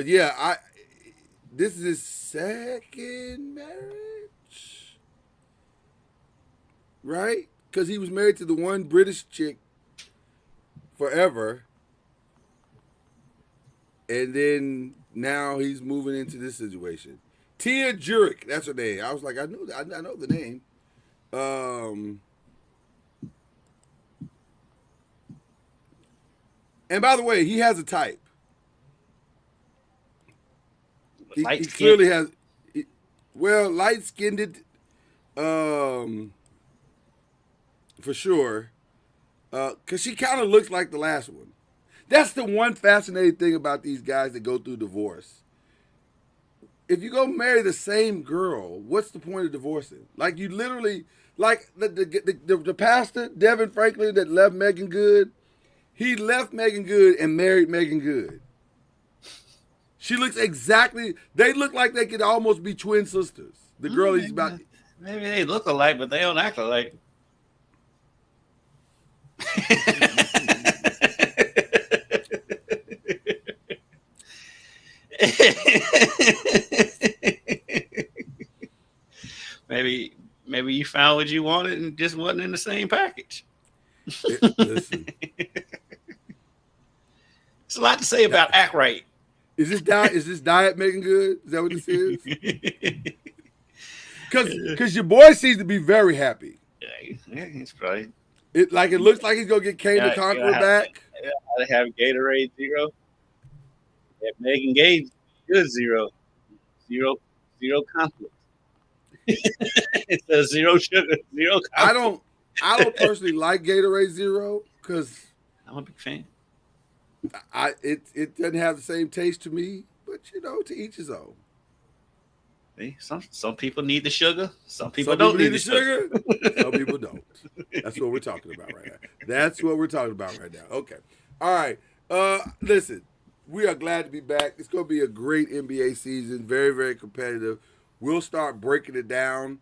yeah, this is his second marriage, right? Because he was married to the one British chick forever, and then now he's moving into this situation. Tia Jurek, that's her name. I was like, I know the name. And by the way, he has a type. He clearly has. Light-skinned, for sure. Because she kind of looks like the last one. That's the one fascinating thing about these guys that go through divorce. If you go marry the same girl, what's the point of divorcing? Like, you literally, like the pastor, Devin Franklin, that left Megan Good, he left Megan Good and married Megan Good. She looks they look like they could almost be twin sisters. The girl he's about. Maybe they look alike, but they don't act alike. Maybe you found what you wanted and just wasn't in the same package. Listen. It's a lot to say about act right. Is this diet making good? Is that what this is? Because your boy seems to be very happy. Yeah, he's probably. It looks like he's gonna get Kane the Conqueror back. They have Gatorade 0. They have Megan Gage good 0 conflict. It says 0 sugar, 0 conflict. I don't personally like Gatorade 0 because I'm a big fan. It doesn't have the same taste to me, but to each his own. Some people need the sugar. Some people Some don't people need the sugar. Some people don't. That's what we're talking about right now. That's what we're talking about right now. Okay. All right. Listen, we are glad to be back. It's going to be a great NBA season. Very, very competitive. We'll start breaking it down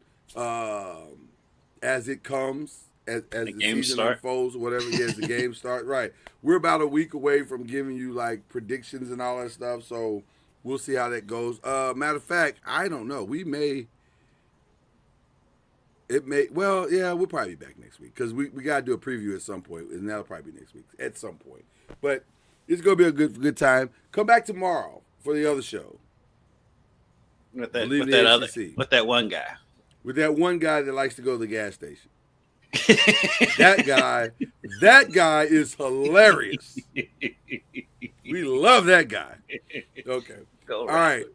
as it comes, as the season unfolds, or whatever. As the game starts. Right. We're about a week away from giving you like predictions and all that stuff. So we'll see how that goes. Matter of fact, I don't know. We'll probably be back next week because we got to do a preview at some point, and that'll probably be next week at some point. But it's going to be a good time. Come back tomorrow for the other show. With that one guy. With that one guy that likes to go to the gas station. that guy is hilarious. We love that guy. Okay. All right.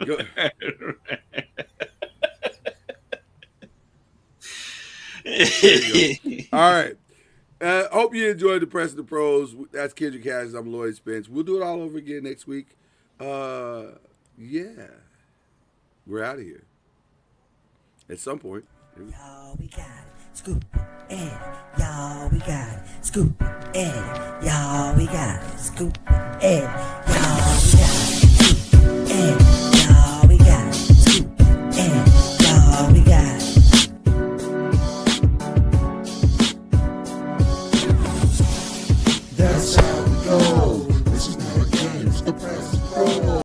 Go. All right. Hope you enjoyed the Press of the Pros. That's Kendrick Harris. I'm Lloyd Spence. We'll do it all over again next week. Yeah. We're out of here. At some point. Y'all, we got it. Scoop in. Y'all, we got it. Scoop in. Y'all, we got it. Scoop in.